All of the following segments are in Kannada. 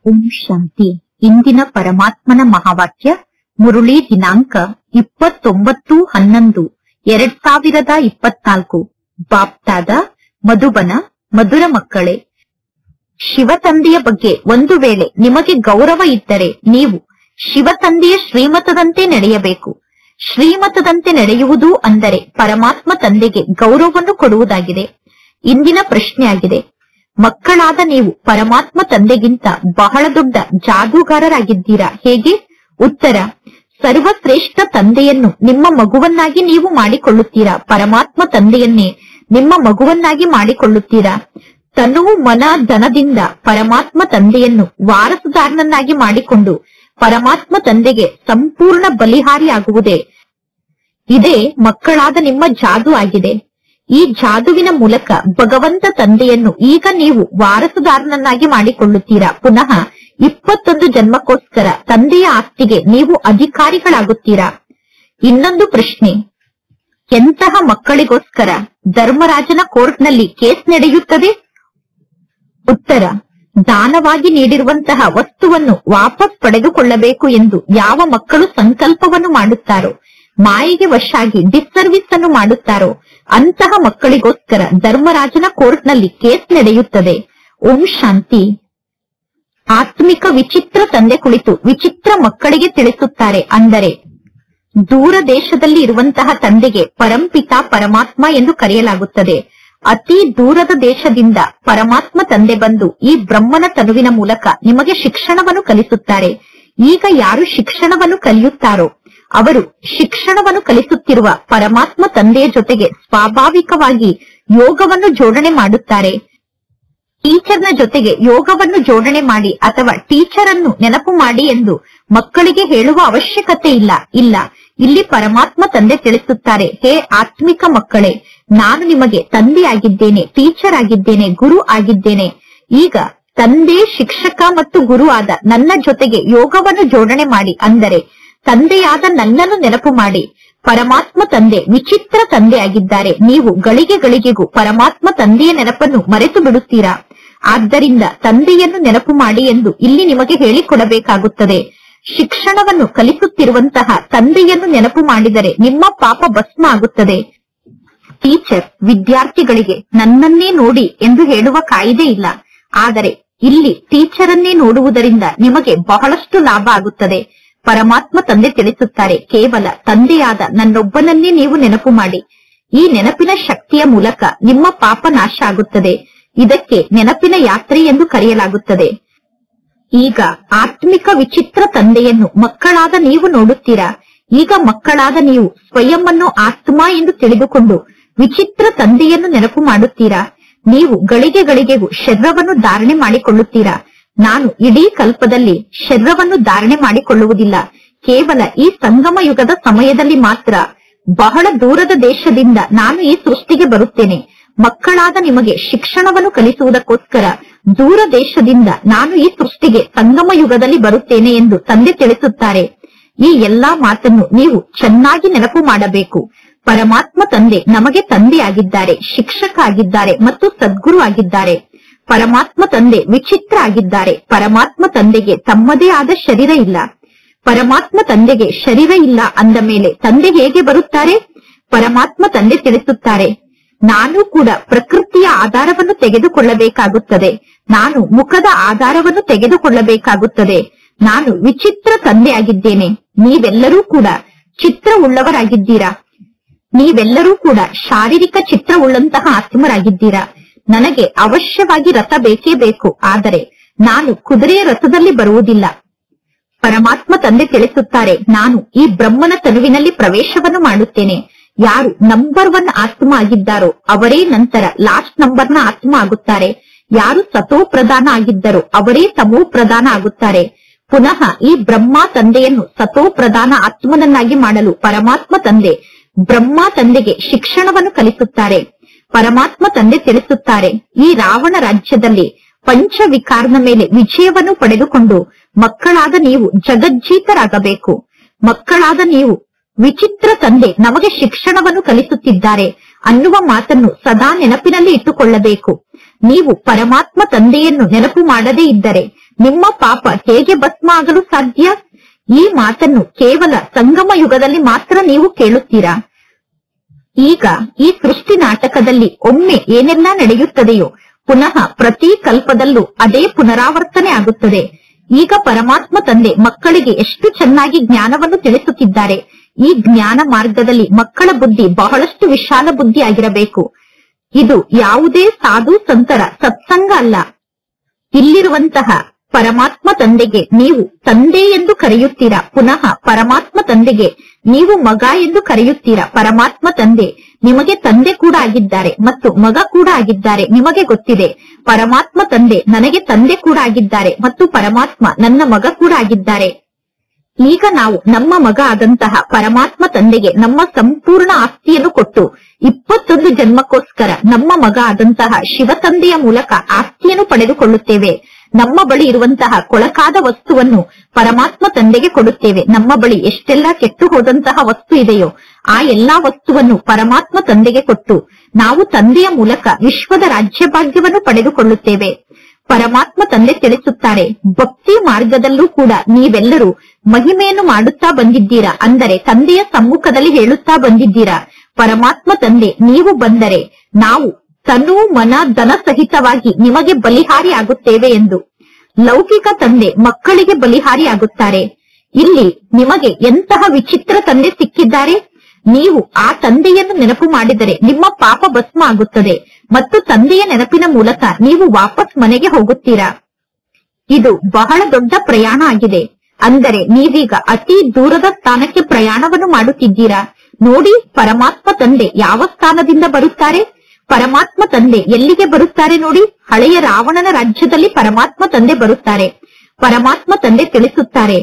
ಓಂ ಶಾಂತಿ. ಇಂದಿನ ಪರಮಾತ್ಮನ ಮಹಾವಾಕ್ಯ ಮುರುಳಿ ದಿನಾಂಕ 29/11/2024. ಬಾಪ್ತಾದ ಮಧುಬನ. ಮಧುರ ಮಕ್ಕಳೇ, ಶಿವತಂದೆಯ ಬಗ್ಗೆ ಒಂದು ವೇಳೆ ನಿಮಗೆ ಗೌರವ ಇದ್ದರೆ ನೀವು ಶಿವತಂದೆಯ ಶ್ರೀಮತದಂತೆ ನಡೆಯಬೇಕು. ಶ್ರೀಮತದಂತೆ ನಡೆಯುವುದು ಅಂದರೆ ಪರಮಾತ್ಮ ತಂದೆಗೆ ಗೌರವವನ್ನು ಕೊಡುವುದಾಗಿದೆ. ಇಂದಿನ ಪ್ರಶ್ನೆಯಾಗಿದೆ, ಮಕ್ಕಳಾದ ನೀವು ಪರಮಾತ್ಮ ತಂದೆಗಿಂತ ಬಹಳ ದೊಡ್ಡ ಜಾದೂಗಾರರಾಗಿದ್ದೀರಾ ಹೇಗೆ? ಉತ್ತರ, ಸರ್ವಶ್ರೇಷ್ಠ ತಂದೆಯನ್ನು ನಿಮ್ಮ ಮಗುವನ್ನಾಗಿ ನೀವು ಮಾಡಿಕೊಳ್ಳುತ್ತೀರಾ. ಪರಮಾತ್ಮ ತಂದೆಯನ್ನೇ ನಿಮ್ಮ ಮಗುವನ್ನಾಗಿ ಮಾಡಿಕೊಳ್ಳುತ್ತೀರಾ. ತನು ಮನ ಧನದಿಂದ ಪರಮಾತ್ಮ ತಂದೆಯನ್ನು ವಾರಸುದಾರನನ್ನಾಗಿ ಮಾಡಿಕೊಂಡು ಪರಮಾತ್ಮ ತಂದೆಗೆ ಸಂಪೂರ್ಣ ಬಲಿಹಾರಿಯಾಗುವುದೇ ಇದೇ ಮಕ್ಕಳಾದ ನಿಮ್ಮ ಜಾದು ಆಗಿದೆ. ಈ ಜಾದುವಿನ ಮೂಲಕ ಭಗವಂತ ತಂದೆಯನ್ನು ಈಗ ನೀವು ವಾರಸುದಾರನನ್ನಾಗಿ ಮಾಡಿಕೊಳ್ಳುತ್ತೀರಾ. ಪುನಃ 21 ಜನ್ಮಕ್ಕೋಸ್ಕರ ತಂದೆಯ ಆಸ್ತಿಗೆ ನೀವು ಅಧಿಕಾರಿಗಳಾಗುತ್ತೀರಾ. ಇನ್ನೊಂದು ಪ್ರಶ್ನೆ, ಎಂತಹ ಮಕ್ಕಳಿಗೋಸ್ಕರ ಧರ್ಮರಾಜನ ಕೋರ್ಟ್ನಲ್ಲಿ ಕೇಸ್ ನಡೆಯುತ್ತದೆ? ಉತ್ತರ, ದಾನವಾಗಿ ನೀಡಿರುವಂತಹ ವಸ್ತುವನ್ನು ವಾಪಸ್ ಪಡೆದುಕೊಳ್ಳಬೇಕು ಎಂದು ಯಾವ ಮಕ್ಕಳು ಸಂಕಲ್ಪವನ್ನು ಮಾಡುತ್ತಾರೋ, ಮಾಯೆಗೆ ವಶಾಗಿ ಡಿಸ್ಸರ್ವಿಸ್ ಅನ್ನು ಮಾಡುತ್ತಾರೋ ಅಂತಹ ಮಕ್ಕಳಿಗೋಸ್ಕರ ಧರ್ಮರಾಜನ ಕೋರ್ಟ್ನಲ್ಲಿ ಕೇಸ್ ನಡೆಯುತ್ತದೆ. ಓಂ ಶಾಂತಿ. ಆತ್ಮಿಕ ವಿಚಿತ್ರ ತಂದೆ ಕುಳಿತು ವಿಚಿತ್ರ ಮಕ್ಕಳಿಗೆ ತಿಳಿಸುತ್ತಾರೆ. ಅಂದರೆ ದೂರ ದೇಶದಲ್ಲಿ ಇರುವಂತಹ ತಂದೆಗೆ ಪರಂಪಿತ ಪರಮಾತ್ಮ ಎಂದು ಕರೆಯಲಾಗುತ್ತದೆ. ಅತಿ ದೂರದ ದೇಶದಿಂದ ಪರಮಾತ್ಮ ತಂದೆ ಬಂದು ಈ ಬ್ರಹ್ಮನ ತನುವಿನ ಮೂಲಕ ನಿಮಗೆ ಶಿಕ್ಷಣವನ್ನು ಕಲಿಸುತ್ತಾರೆ. ಈಗ ಯಾರು ಶಿಕ್ಷಣವನ್ನು ಕಲಿಯುತ್ತಾರೋ ಅವರು ಶಿಕ್ಷಣವನ್ನು ಕಲಿಸುತ್ತಿರುವ ಪರಮಾತ್ಮ ತಂದೆಯ ಜೊತೆಗೆ ಸ್ವಾಭಾವಿಕವಾಗಿ ಯೋಗವನ್ನು ಜೋಡಣೆ ಮಾಡುತ್ತಾರೆ. ಟೀಚರ್ನ ಜೊತೆಗೆ ಯೋಗವನ್ನು ಜೋಡಣೆ ಮಾಡಿ ಅಥವಾ ಟೀಚರ್ ಅನ್ನು ನೆನಪು ಮಾಡಿ ಎಂದು ಮಕ್ಕಳಿಗೆ ಹೇಳುವ ಅವಶ್ಯಕತೆ ಇಲ್ಲ. ಇಲ್ಲಿ ಪರಮಾತ್ಮ ತಂದೆ ತಿಳಿಸುತ್ತಾರೆ, ಹೇ ಆತ್ಮಿಕ ಮಕ್ಕಳೇ, ನಾನು ನಿಮಗೆ ತಂದೆಯಾಗಿದ್ದೇನೆ, ಟೀಚರ್ ಆಗಿದ್ದೇನೆ, ಗುರು ಆಗಿದ್ದೇನೆ. ಈಗ ತಂದೆ, ಶಿಕ್ಷಕ ಮತ್ತು ಗುರು ಆದ ನನ್ನ ಜೊತೆಗೆ ಯೋಗವನ್ನು ಜೋಡಣೆ ಮಾಡಿ. ಅಂದರೆ ತಂದೆಯಾದ ನನ್ನನ್ನು ನೆನಪು ಮಾಡಿ. ಪರಮಾತ್ಮ ತಂದೆ ವಿಚಿತ್ರ ತಂದೆಯಾಗಿದ್ದಾರೆ. ನೀವು ಗಳಿಗೆ ಗಳಿಗೆಗೂ ಪರಮಾತ್ಮ ತಂದೆಯ ನೆನಪನ್ನು ಮರೆತು ಬಿಡುತ್ತೀರಾ. ಆದ್ದರಿಂದ ತಂದೆಯನ್ನು ನೆನಪು ಮಾಡಿ ಎಂದು ಇಲ್ಲಿ ನಿಮಗೆ ಹೇಳಿಕೊಡಬೇಕಾಗುತ್ತದೆ. ಶಿಕ್ಷಣವನ್ನು ಕಲಿಸುತ್ತಿರುವಂತಹ ತಂದೆಯನ್ನು ನೆನಪು ಮಾಡಿದರೆ ನಿಮ್ಮ ಪಾಪ ಭಸ್ಮ ಆಗುತ್ತದೆ. ಟೀಚರ್ ವಿದ್ಯಾರ್ಥಿಗಳಿಗೆ ನನ್ನನ್ನೇ ನೋಡಿ ಎಂದು ಹೇಳುವ ಕಾಯಿದೆ ಇಲ್ಲ. ಆದರೆ ಇಲ್ಲಿ ಟೀಚರನ್ನೇ ನೋಡುವುದರಿಂದ ನಿಮಗೆ ಬಹಳಷ್ಟು ಲಾಭ ಆಗುತ್ತದೆ. ಪರಮಾತ್ಮ ತಂದೆ ತಿಳಿಸುತ್ತಾರೆ, ಕೇವಲ ತಂದೆಯಾದ ನನ್ನೊಬ್ಬನನ್ನೇ ನೀವು ನೆನಪು ಮಾಡಿ. ಈ ನೆನಪಿನ ಶಕ್ತಿಯ ಮೂಲಕ ನಿಮ್ಮ ಪಾಪ ನಾಶ ಆಗುತ್ತದೆ. ಇದಕ್ಕೆ ನೆನಪಿನ ಯಾತ್ರೆ ಎಂದು ಕರೆಯಲಾಗುತ್ತದೆ. ಈಗ ಆತ್ಮಿಕ ವಿಚಿತ್ರ ತಂದೆಯನ್ನು ಮಕ್ಕಳಾದ ನೀವು ನೋಡುತ್ತೀರಾ. ಈಗ ಮಕ್ಕಳಾದ ನೀವು ಸ್ವಯಂ ಅನ್ನು ಆತ್ಮ ಎಂದು ತಿಳಿದುಕೊಂಡು ವಿಚಿತ್ರ ತಂದೆಯನ್ನು ನೆನಪು ಮಾಡುತ್ತೀರಾ. ನೀವು ಗಳಿಗೆ ಗಳಿಗೆಗೂ ಶರೀರವನ್ನು ಧಾರಣೆ ಮಾಡಿಕೊಳ್ಳುತ್ತೀರಾ. ನಾನು ಇಡೀ ಕಲ್ಪದಲ್ಲಿ ಶರೀರವನ್ನು ಧಾರಣೆ ಮಾಡಿಕೊಳ್ಳುವುದಿಲ್ಲ. ಕೇವಲ ಈ ಸಂಗಮ ಯುಗದ ಸಮಯದಲ್ಲಿ ಮಾತ್ರ ಬಹಳ ದೂರದ ದೇಶದಿಂದ ನಾನು ಈ ಸೃಷ್ಟಿಗೆ ಬರುತ್ತೇನೆ. ಮಕ್ಕಳಾದ ನಿಮಗೆ ಶಿಕ್ಷಣವನ್ನು ಕಲಿಸುವುದಕ್ಕೋಸ್ಕರ ದೂರ ದೇಶದಿಂದ ನಾನು ಈ ಸೃಷ್ಟಿಗೆ ಸಂಗಮ ಯುಗದಲ್ಲಿ ಬರುತ್ತೇನೆ ಎಂದು ತಂದೆ ತಿಳಿಸುತ್ತಾರೆ. ಈ ಎಲ್ಲಾ ಮಾತನ್ನು ನೀವು ಚೆನ್ನಾಗಿ ನೆನಪು ಮಾಡಬೇಕು. ಪರಮಾತ್ಮ ತಂದೆ ನಮಗೆ ತಂದೆಯಾಗಿದ್ದಾರೆ, ಶಿಕ್ಷಕ ಆಗಿದ್ದಾರೆ ಮತ್ತು ಸದ್ಗುರು ಆಗಿದ್ದಾರೆ. ಪರಮಾತ್ಮ ತಂದೆ ವಿಚಿತ್ರ ಆಗಿದ್ದಾರೆ. ಪರಮಾತ್ಮ ತಂದೆಗೆ ತಮ್ಮದೇ ಆದ ಶರೀರ ಇಲ್ಲ. ಪರಮಾತ್ಮ ತಂದೆಗೆ ಶರೀರ ಇಲ್ಲ ಅಂದ ಮೇಲೆ ತಂದೆ ಹೇಗೆ ಬರುತ್ತಾರೆ? ಪರಮಾತ್ಮ ತಂದೆ ತಿಳಿಸುತ್ತಾರೆ, ನಾನು ಕೂಡ ಪ್ರಕೃತಿಯ ಆಧಾರವನ್ನು ತೆಗೆದುಕೊಳ್ಳಬೇಕಾಗುತ್ತದೆ. ನಾನು ಮುಖದ ಆಧಾರವನ್ನು ತೆಗೆದುಕೊಳ್ಳಬೇಕಾಗುತ್ತದೆ. ನಾನು ವಿಚಿತ್ರ ತಂದೆಯಾಗಿದ್ದೇನೆ. ನೀವೆಲ್ಲರೂ ಕೂಡ ಚಿತ್ರ ಉಳ್ಳವರಾಗಿದ್ದೀರಾ. ನೀವೆಲ್ಲರೂ ಕೂಡ ಶಾರೀರಿಕ ಚಿತ್ರ ಉಳ್ಳಂತಹ ಆತ್ಮರಾಗಿದ್ದೀರಾ. ನನಗೆ ಅವಶ್ಯವಾಗಿ ರಥ ಬೇಕೇ ಬೇಕು. ಆದರೆ ನಾನು ಕುದುರೆಯ ರಥದಲ್ಲಿ ಬರುವುದಿಲ್ಲ. ಪರಮಾತ್ಮ ತಂದೆ ತಿಳಿಸುತ್ತಾರೆ, ನಾನು ಈ ಬ್ರಹ್ಮನ ತನುವಿನಲ್ಲಿ ಪ್ರವೇಶವನ್ನು ಮಾಡುತ್ತೇನೆ. ಯಾರು ನಂಬರ್ 1 ಆತ್ಮ ಆಗಿದ್ದಾರೋ ಅವರೇ ನಂತರ ಲಾಸ್ಟ್ ನಂಬರ್ನ ಆತ್ಮ ಆಗುತ್ತಾರೆ. ಯಾರು ಸತೋ ಪ್ರಧಾನ ಆಗಿದ್ದರೋ ಅವರೇ ತಮೋ ಪ್ರಧಾನ ಆಗುತ್ತಾರೆ. ಪುನಃ ಈ ಬ್ರಹ್ಮ ತಂದೆಯನ್ನು ಸತೋ ಪ್ರಧಾನ ಆತ್ಮನನ್ನಾಗಿ ಮಾಡಲು ಪರಮಾತ್ಮ ತಂದೆ ಬ್ರಹ್ಮ ತಂದೆಗೆ ಶಿಕ್ಷಣವನ್ನು ಕಲಿಸುತ್ತಾರೆ. ಪರಮಾತ್ಮ ತಂದೆ ತಿಳಿಸುತ್ತಾರೆ, ಈ ರಾವಣ ರಾಜ್ಯದಲ್ಲಿ ಪಂಚವಿಕಾರನ ಮೇಲೆ ವಿಜಯವನ್ನು ಪಡೆದುಕೊಂಡು ಮಕ್ಕಳಾದ ನೀವು ಜಗಜ್ಜೀತರಾಗಬೇಕು. ಮಕ್ಕಳಾದ ನೀವು ವಿಚಿತ್ರ ತಂದೆ ನಮಗೆ ಶಿಕ್ಷಣವನ್ನು ಕಲಿಸುತ್ತಿದ್ದಾರೆ ಅನ್ನುವ ಮಾತನ್ನು ಸದಾ ನೆನಪಿನಲ್ಲಿ ಇಟ್ಟುಕೊಳ್ಳಬೇಕು. ನೀವು ಪರಮಾತ್ಮ ತಂದೆಯನ್ನು ನೆನಪು ಮಾಡದೇ ಇದ್ದರೆ ನಿಮ್ಮ ಪಾಪ ಹೇಗೆ ಭಸ್ಮ ಆಗಲು ಸಾಧ್ಯ? ಈ ಮಾತನ್ನು ಕೇವಲ ಸಂಗಮ ಯುಗದಲ್ಲಿ ಮಾತ್ರ ನೀವು ಕೇಳುತ್ತೀರಾ. ಈಗ ಈ ಸೃಷ್ಟಿ ನಾಟಕದಲ್ಲಿ ಒಮ್ಮೆ ಏನೆಲ್ಲ ನಡೆಯುತ್ತದೆಯೋ ಪುನಃ ಪ್ರತಿ ಕಲ್ಪದಲ್ಲೂ ಅದೇ ಪುನರಾವರ್ತನೆ ಆಗುತ್ತದೆ. ಈಗ ಪರಮಾತ್ಮ ತಂದೆ ಮಕ್ಕಳಿಗೆ ಎಷ್ಟು ಚೆನ್ನಾಗಿ ಜ್ಞಾನವನ್ನು ತಿಳಿಸುತ್ತಿದ್ದಾರೆ. ಈ ಜ್ಞಾನ ಮಾರ್ಗದಲ್ಲಿ ಮಕ್ಕಳ ಬುದ್ಧಿ ಬಹಳಷ್ಟು ವಿಶಾಲ ಬುದ್ಧಿ ಆಗಿರಬೇಕು. ಇದು ಯಾವುದೇ ಸಾಧು ಸಂತರ ಸತ್ಸಂಗ ಅಲ್ಲ. ಇಲ್ಲಿರುವಂತಹ ಪರಮಾತ್ಮ ತಂದೆಗೆ ನೀವು ತಂದೆ ಎಂದು ಕರೆಯುತ್ತೀರಾ, ಪುನಃ ಪರಮಾತ್ಮ ತಂದೆಗೆ ನೀವು ಮಗ ಎಂದು ಕರೆಯುತ್ತೀರಾ. ಪರಮಾತ್ಮ ತಂದೆ ನಿಮಗೆ ತಂದೆ ಕೂಡ ಆಗಿದ್ದಾರೆ ಮತ್ತು ಮಗ ಕೂಡ ಆಗಿದ್ದಾರೆ. ನಿಮಗೆ ಗೊತ್ತಿದೆ, ಪರಮಾತ್ಮ ತಂದೆ ನನಗೆ ತಂದೆ ಕೂಡ ಆಗಿದ್ದಾರೆ ಮತ್ತು ಪರಮಾತ್ಮ ನನ್ನ ಮಗ ಕೂಡ ಆಗಿದ್ದಾರೆ. ಈಗ ನಾವು ನಮ್ಮ ಮಗ ಆದಂತಹ ಪರಮಾತ್ಮ ತಂದೆಗೆ ನಮ್ಮ ಸಂಪೂರ್ಣ ಆಸ್ತಿಯನ್ನು ಕೊಟ್ಟು 21 ಜನ್ಮಕ್ಕೋಸ್ಕರ ನಮ್ಮ ಮಗ ಆದಂತಹ ಶಿವ ತಂದೆಯ ಮೂಲಕ ಆಸ್ತಿಯನ್ನು ಪಡೆದುಕೊಳ್ಳುತ್ತೇವೆ. ನಮ್ಮ ಬಳಿ ಇರುವಂತಹ ಕೊಳಕಾದ ವಸ್ತುವನ್ನು ಪರಮಾತ್ಮ ತಂದೆಗೆ ಕೊಡುತ್ತೇವೆ. ನಮ್ಮ ಬಳಿ ಎಷ್ಟೆಲ್ಲ ಕೆಟ್ಟು ಹೋದಂತಹ ವಸ್ತು ಇದೆಯೋ ಆ ಎಲ್ಲಾ ವಸ್ತುವನ್ನು ಪರಮಾತ್ಮ ತಂದೆಗೆ ಕೊಟ್ಟು ನಾವು ತಂದೆಯ ಮೂಲಕ ವಿಶ್ವದ ರಾಜ್ಯಭಾಗ್ಯವನ್ನು ಪಡೆದುಕೊಳ್ಳುತ್ತೇವೆ. ಪರಮಾತ್ಮ ತಂದೆ ತಿಳಿಸುತ್ತಾರೆ, ಭಕ್ತಿ ಮಾರ್ಗದಲ್ಲೂ ಕೂಡ ನೀವೆಲ್ಲರೂ ಮಹಿಮೆಯನ್ನು ಮಾಡುತ್ತಾ ಬಂದಿದ್ದೀರಾ. ಅಂದರೆ ತಂದೆಯ ಸಮ್ಮುಖದಲ್ಲಿ ಹೇಳುತ್ತಾ ಬಂದಿದ್ದೀರಾ, ಪರಮಾತ್ಮ ತಂದೆ ನೀವು ಬಂದರೆ ನಾವು ತನು ಮನ ಧನ ಸಹಿತವಾಗಿ ನಿಮಗೆ ಬಲಿಹಾರಿ ಆಗುತ್ತೇವೆ ಎಂದು. ಲೌಕಿಕ ತಂದೆ ಮಕ್ಕಳಿಗೆ ಬಲಿಹಾರಿ ಆಗುತ್ತಾರೆ. ಇಲ್ಲಿ ನಿಮಗೆ ಎಂತಹ ವಿಚಿತ್ರ ತಂದೆ ಸಿಕ್ಕಿದ್ದಾರೆ. ನೀವು ಆ ತಂದೆಯನ್ನು ನೆನಪು ಮಾಡಿದರೆ ನಿಮ್ಮ ಪಾಪ ಭಸ್ಮ ಆಗುತ್ತದೆ ಮತ್ತು ತಂದೆಯ ನೆನಪಿನ ಮೂಲಕ ನೀವು ವಾಪಸ್ ಮನೆಗೆ ಹೋಗುತ್ತೀರಾ. ಇದು ಬಹಳ ದೊಡ್ಡ ಪ್ರಯಾಣ ಆಗಿದೆ. ಅಂದರೆ ನೀವೀಗ ಅತಿ ದೂರದ ಸ್ಥಾನಕ್ಕೆ ಪ್ರಯಾಣವನ್ನು ಮಾಡುತ್ತಿದ್ದೀರಾ. ನೋಡಿ, ಪರಮಾತ್ಮ ತಂದೆ ಯಾವ ಸ್ಥಾನದಿಂದ ಬರುತ್ತಾರೆ. ಪರಮಾತ್ಮ ತಂದೆ ಎಲ್ಲಿಗೆ ಬರುತ್ತಾರೆ ನೋಡಿ. ಹಳೆಯ ರಾವಣನ ರಾಜ್ಯದಲ್ಲಿ ಪರಮಾತ್ಮ ತಂದೆ ಬರುತ್ತಾರೆ. ಪರಮಾತ್ಮ ತಂದೆ ತಿಳಿಸುತ್ತಾರೆ,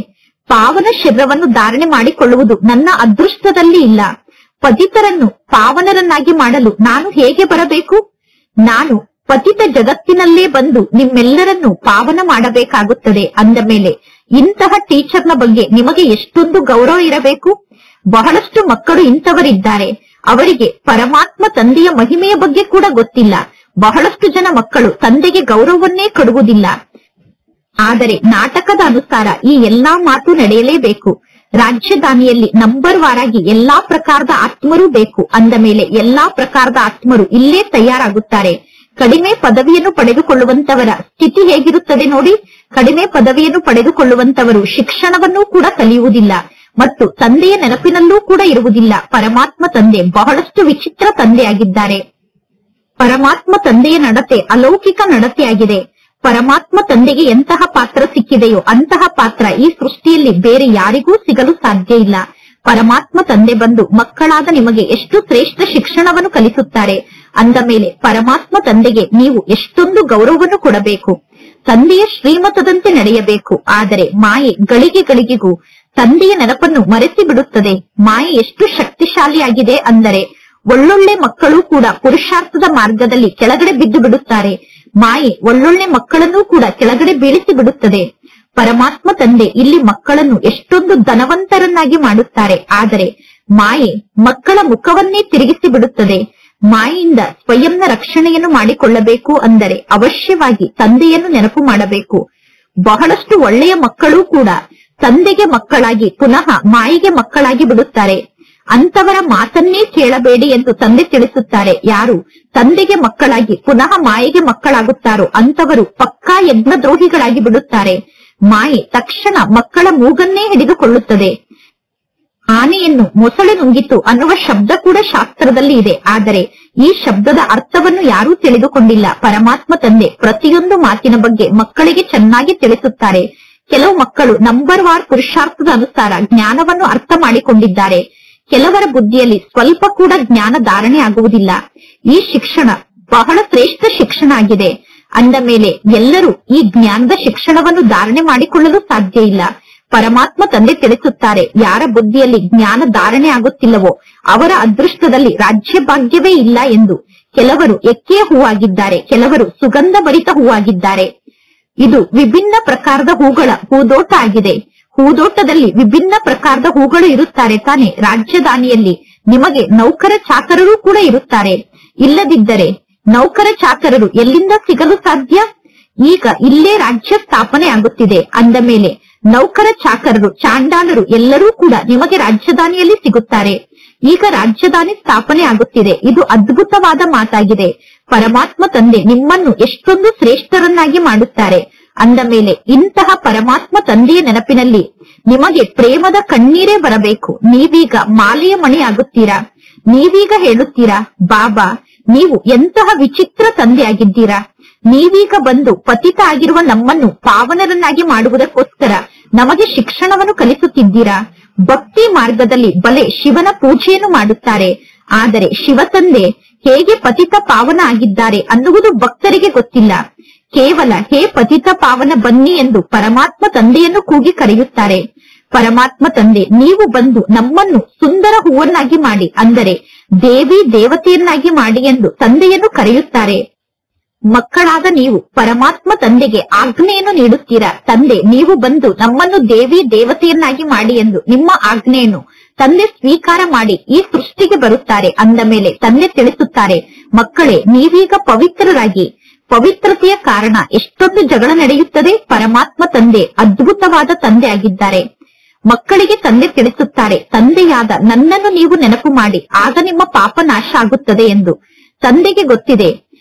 ಪಾವನ ಶರೀರವನ್ನು ಧಾರಣೆ ಮಾಡಿಕೊಳ್ಳುವುದು ನನ್ನ ಅದೃಷ್ಟದಲ್ಲಿ ಇಲ್ಲ. ಪತಿತರನ್ನು ಪಾವನರನ್ನಾಗಿ ಮಾಡಲು ನಾನು ಹೇಗೆ ಬರಬೇಕು? ನಾನು ಪತಿತ ಜಗತ್ತಿನಲ್ಲೇ ಬಂದು ನಿಮ್ಮೆಲ್ಲರನ್ನು ಪಾವನ ಮಾಡಬೇಕಾಗುತ್ತದೆ. ಅಂದ ಮೇಲೆ ಇಂತಹ ಟೀಚರ್ನ ಬಗ್ಗೆ ನಿಮಗೆ ಎಷ್ಟೊಂದು ಗೌರವ ಇರಬೇಕು. ಬಹಳಷ್ಟು ಮಕ್ಕಳು ಇಂಥವರಿದ್ದಾರೆ, ಅವರಿಗೆ ಪರಮಾತ್ಮ ತಂದೆಯ ಮಹಿಮೆಯ ಬಗ್ಗೆ ಕೂಡ ಗೊತ್ತಿಲ್ಲ. ಬಹಳಷ್ಟು ಜನ ಮಕ್ಕಳು ತಂದೆಗೆ ಗೌರವವನ್ನೇ ಕೊಡುವುದಿಲ್ಲ. ಆದರೆ ನಾಟಕದ ಅನುಸಾರ ಈ ಎಲ್ಲಾ ಮಾತು ನಡೆಯಲೇಬೇಕು. ರಾಜಧಾನಿಯಲ್ಲಿ ನಂಬರ್ ವಾರಾಗಿ ಎಲ್ಲಾ ಪ್ರಕಾರದ ಆತ್ಮರು ಬೇಕು. ಅಂದ ಮೇಲೆ ಎಲ್ಲಾ ಪ್ರಕಾರದ ಆತ್ಮರು ಇಲ್ಲೇ ತಯಾರಾಗುತ್ತಾರೆ. ಕಡಿಮೆ ಪದವಿಯನ್ನು ಪಡೆದುಕೊಳ್ಳುವಂತವರ ಸ್ಥಿತಿ ಹೇಗಿರುತ್ತದೆ ನೋಡಿ. ಕಡಿಮೆ ಪದವಿಯನ್ನು ಪಡೆದುಕೊಳ್ಳುವಂತವರು ಶಿಕ್ಷಣವನ್ನೂ ಕೂಡ ಕಲಿಯುವುದಿಲ್ಲ ಮತ್ತು ತಂದೆಯ ನೆನಪಿನಲ್ಲೂ ಕೂಡ ಇರುವುದಿಲ್ಲ. ಪರಮಾತ್ಮ ತಂದೆ ಬಹಳಷ್ಟು ವಿಚಿತ್ರ ತಂದೆಯಾಗಿದ್ದಾರೆ. ಪರಮಾತ್ಮ ತಂದೆಯ ನಡತೆ ಅಲೌಕಿಕ ನಡತೆಯಾಗಿದೆ. ಪರಮಾತ್ಮ ತಂದೆಗೆ ಎಂತಹ ಪಾತ್ರ ಸಿಕ್ಕಿದೆಯೋ ಅಂತಹ ಪಾತ್ರ ಈ ಸೃಷ್ಟಿಯಲ್ಲಿ ಬೇರೆ ಯಾರಿಗೂ ಸಿಗಲು ಸಾಧ್ಯ ಇಲ್ಲ. ಪರಮಾತ್ಮ ತಂದೆ ಬಂದು ಮಕ್ಕಳಾದ ನಿಮಗೆ ಎಷ್ಟು ಶ್ರೇಷ್ಠ ಶಿಕ್ಷಣವನ್ನು ಕಲಿಸುತ್ತಾರೆ. ಅಂದ ಮೇಲೆ ಪರಮಾತ್ಮ ತಂದೆಗೆ ನೀವು ಎಷ್ಟೊಂದು ಗೌರವವನ್ನು ಕೊಡಬೇಕು. ತಂದೆಯ ಶ್ರೀಮತದಂತೆ ನಡೆಯಬೇಕು. ಆದರೆ ಮಾಯೆ ಗಳಿಗೆ ಗಳಿಗೆಗೂ ತಂದೆಯ ನೆನಪನ್ನು ಮರೆಸಿ ಬಿಡುತ್ತದೆ. ಮಾಯೆ ಎಷ್ಟು ಶಕ್ತಿಶಾಲಿಯಾಗಿದೆ ಅಂದರೆ ಒಳ್ಳೊಳ್ಳೆ ಮಕ್ಕಳು ಕೂಡ ಪುರುಷಾರ್ಥದ ಮಾರ್ಗದಲ್ಲಿ ಕೆಳಗಡೆ ಬಿದ್ದು ಬಿಡುತ್ತಾರೆ. ಮಾಯೆ ಒಳ್ಳೊಳ್ಳೆ ಮಕ್ಕಳನ್ನೂ ಕೂಡ ಕೆಳಗಡೆ ಬೀಳಿಸಿ ಬಿಡುತ್ತದೆ. ಪರಮಾತ್ಮ ತಂದೆ ಇಲ್ಲಿ ಮಕ್ಕಳನ್ನು ಎಷ್ಟೊಂದು ಧನವಂತರನ್ನಾಗಿ ಮಾಡುತ್ತಾರೆ. ಆದರೆ ಮಾಯೆ ಮಕ್ಕಳ ಮುಖವನ್ನೇ ತಿರುಗಿಸಿ ಬಿಡುತ್ತದೆ. ಮಾಯೆಯಿಂದ ಸ್ವಯಂನ ರಕ್ಷಣೆಯನ್ನು ಮಾಡಿಕೊಳ್ಳಬೇಕು ಅಂದರೆ ಅವಶ್ಯವಾಗಿ ತಂದೆಯನ್ನು ನೆನಪು ಮಾಡಬೇಕು. ಬಹಳಷ್ಟು ಒಳ್ಳೆಯ ಮಕ್ಕಳು ಕೂಡ ತಂದೆಗೆ ಮಕ್ಕಳಾಗಿ ಪುನಃ ಮಾಯೆಗೆ ಮಕ್ಕಳಾಗಿ ಬಿಡುತ್ತಾರೆ. ಅಂತವರ ಮಾತನ್ನೇ ಕೇಳಬೇಡಿ ಎಂದು ತಂದೆ ತಿಳಿಸುತ್ತಾರೆ. ಯಾರು ತಂದೆಗೆ ಮಕ್ಕಳಾಗಿ ಪುನಃ ಮಾಯೆಗೆ ಮಕ್ಕಳಾಗುತ್ತಾರೋ ಅಂತವರು ಪಕ್ಕಾ ಯಜ್ಞದ್ರೋಹಿಗಳಾಗಿ ಬಿಡುತ್ತಾರೆ. ಮಾಯೆ ತಕ್ಷಣ ಮಕ್ಕಳ ಮೂಗನ್ನೇ ಹಿಡಿದುಕೊಳ್ಳುತ್ತದೆ. ಆನೆಯನ್ನು ಮೊಸಳೆ ನುಂಗಿತು ಅನ್ನುವ ಶಬ್ದ ಕೂಡ ಶಾಸ್ತ್ರದಲ್ಲಿ ಇದೆ. ಆದರೆ ಈ ಶಬ್ದದ ಅರ್ಥವನ್ನು ಯಾರೂ ತಿಳಿದುಕೊಂಡಿಲ್ಲ. ಪರಮಾತ್ಮ ತಂದೆ ಪ್ರತಿಯೊಂದು ಮಾತಿನ ಬಗ್ಗೆ ಮಕ್ಕಳಿಗೆ ಚೆನ್ನಾಗಿ ತಿಳಿಸುತ್ತಾರೆ. ಕೆಲವು ಮಕ್ಕಳು ನಂಬರ್ ವಾರ್ ಪುರುಷಾರ್ಥದ ಅನುಸಾರ ಜ್ಞಾನವನ್ನು ಅರ್ಥ ಮಾಡಿಕೊಂಡಿದ್ದಾರೆ. ಕೆಲವರ ಬುದ್ಧಿಯಲ್ಲಿ ಸ್ವಲ್ಪ ಕೂಡ ಜ್ಞಾನ ಧಾರಣೆ ಆಗುವುದಿಲ್ಲ. ಈ ಶಿಕ್ಷಣ ಬಹಳ ಶ್ರೇಷ್ಠ ಶಿಕ್ಷಣ ಆಗಿದೆ. ಅಂದ ಮೇಲೆ ಎಲ್ಲರೂ ಈ ಜ್ಞಾನದ ಶಿಕ್ಷಣವನ್ನು ಧಾರಣೆ ಮಾಡಿಕೊಳ್ಳಲು ಸಾಧ್ಯ ಇಲ್ಲ. ಪರಮಾತ್ಮ ತಂದೆ ತಿಳಿಸುತ್ತಾರೆ, ಯಾರ ಬುದ್ಧಿಯಲ್ಲಿ ಜ್ಞಾನ ಧಾರಣೆ ಆಗುತ್ತಿಲ್ಲವೋ ಅವರ ಅದೃಷ್ಟದಲ್ಲಿ ರಾಜ್ಯ ಭಾಗ್ಯವೇ ಇಲ್ಲ ಎಂದು. ಕೆಲವರು ಎಕ್ಕೆಯ ಹೂವಾಗಿದ್ದಾರೆ, ಕೆಲವರು ಸುಗಂಧ ಭರಿತ ಹೂವಾಗಿದ್ದಾರೆ. ಇದು ವಿಭಿನ್ನ ಪ್ರಕಾರದ ಹೂಗಳ ಹೂದೋಟ ಆಗಿದೆ. ಹೂದೋಟದಲ್ಲಿ ವಿಭಿನ್ನ ಪ್ರಕಾರದ ಹೂಗಳು ಇರುತ್ತಾರೆ ತಾನೆ. ರಾಜಧಾನಿಯಲ್ಲಿ ನಿಮಗೆ ನೌಕರ ಚಾಕರರು ಕೂಡ ಇರುತ್ತಾರೆ. ಇಲ್ಲದಿದ್ದರೆ ನೌಕರ ಚಾಕರರು ಎಲ್ಲಿಂದ ಸಿಗಲು ಸಾಧ್ಯ? ಈಗ ಇಲ್ಲೇ ರಾಜ್ಯ ಸ್ಥಾಪನೆ ಆಗುತ್ತಿದೆ ಅಂದ ಮೇಲೆ ನೌಕರ ಚಾಕರರು ಚಾಂಡಾಲರು ಎಲ್ಲರೂ ಕೂಡ ನಿಮಗೆ ರಾಜಧಾನಿಯಲ್ಲಿ ಸಿಗುತ್ತಾರೆ. ಈಗ ರಾಜಧಾನಿ ಸ್ಥಾಪನೆ ಆಗುತ್ತಿದೆ. ಇದು ಅದ್ಭುತವಾದ ಮಾತಾಗಿದೆ. ಪರಮಾತ್ಮ ತಂದೆ ನಿಮ್ಮನ್ನು ಎಷ್ಟೊಂದು ಶ್ರೇಷ್ಠರನ್ನಾಗಿ ಮಾಡುತ್ತಾರೆ ಅಂದ ಮೇಲೆ ಇಂತಹ ಪರಮಾತ್ಮ ತಂದೆಯ ನೆನಪಿನಲ್ಲಿ ನಿಮಗೆ ಪ್ರೇಮದ ಕಣ್ಣೀರೇ ಬರಬೇಕು. ನೀವೀಗ ಮಾಲೆಯ ಮಣಿ ಆಗುತ್ತೀರಾ. ನೀವೀಗ ಹೇಳುತ್ತೀರಾ, ಬಾಬಾ ನೀವು ಎಂತಹ ವಿಚಿತ್ರ ತಂದೆ ಆಗಿದ್ದೀರಾ. ನೀವೀಗ ಬಂದು ಪತಿತ ಆಗಿರುವ ನಮ್ಮನ್ನು ಪಾವನರನ್ನಾಗಿ ಮಾಡುವುದಕ್ಕೋಸ್ಕರ ನಮಗೆ ಶಿಕ್ಷಣವನ್ನು ಕಲಿಸುತ್ತಿದ್ದೀರಾ. ಭಕ್ತಿ ಮಾರ್ಗದಲ್ಲಿ ಬಲೆ ಶಿವನ ಪೂಜೆಯನ್ನು ಮಾಡುತ್ತಾರೆ. ಆದರೆ ಶಿವ ತಂದೆ ಹೇಗೆ ಪತಿತ ಪಾವನ ಆಗಿದ್ದಾರೆ ಅನ್ನುವುದು ಭಕ್ತರಿಗೆ ಗೊತ್ತಿಲ್ಲ. ಕೇವಲ ಹೇ ಪತಿತ ಪಾವನ ಬನ್ನಿ ಎಂದು ಪರಮಾತ್ಮ ತಂದೆಯನ್ನು ಕೂಗಿ ಕರೆಯುತ್ತಾರೆ. ಪರಮಾತ್ಮ ತಂದೆ ನೀವು ಬಂದು ನಮ್ಮನ್ನು ಸುಂದರ ಹೂವನ್ನಾಗಿ ಮಾಡಿ, ಅಂದರೆ ದೇವಿ ದೇವತೆಯನ್ನಾಗಿ ಮಾಡಿ ಎಂದು ತಂದೆಯನ್ನು ಕರೆಯುತ್ತಾರೆ. ಮಕ್ಕಳಾದ ನೀವು ಪರಮಾತ್ಮ ತಂದೆಗೆ ಆಜ್ಞೆಯನ್ನು ನೀಡುತ್ತೀರಾ. ತಂದೆ ನೀವು ಬಂದು ನಮ್ಮನ್ನು ದೇವಿ ದೇವತೆಯನ್ನಾಗಿ ಮಾಡಿ ಎಂದು ನಿಮ್ಮ ಆಜ್ಞೆಯನ್ನು ತಂದೆ ಸ್ವೀಕಾರ ಮಾಡಿ ಈ ಸೃಷ್ಟಿಗೆ ಬರುತ್ತಾರೆ. ಅಂದ ಮೇಲೆ ತಂದೆ ತಿಳಿಸುತ್ತಾರೆ, ಮಕ್ಕಳೇ ನೀವೀಗ ಪವಿತ್ರರಾಗಿ. ಪವಿತ್ರತೆಯ ಕಾರಣ ಎಷ್ಟೊಂದು ಜಗಳ ನಡೆಯುತ್ತದೆ. ಪರಮಾತ್ಮ ತಂದೆ ಅದ್ಭುತವಾದ ತಂದೆ ಆಗಿದ್ದಾರೆ. ಮಕ್ಕಳಿಗೆ ತಂದೆ ತಿಳಿಸುತ್ತಾರೆ, ತಂದೆಯಾದ ನನ್ನನ್ನು ನೀವು ನೆನಪು ಮಾಡಿ, ಆಗ ನಿಮ್ಮ ಪಾಪ ನಾಶ ಆಗುತ್ತದೆ ಎಂದು. ತಂದೆಗೆ ಗೊತ್ತಿದೆ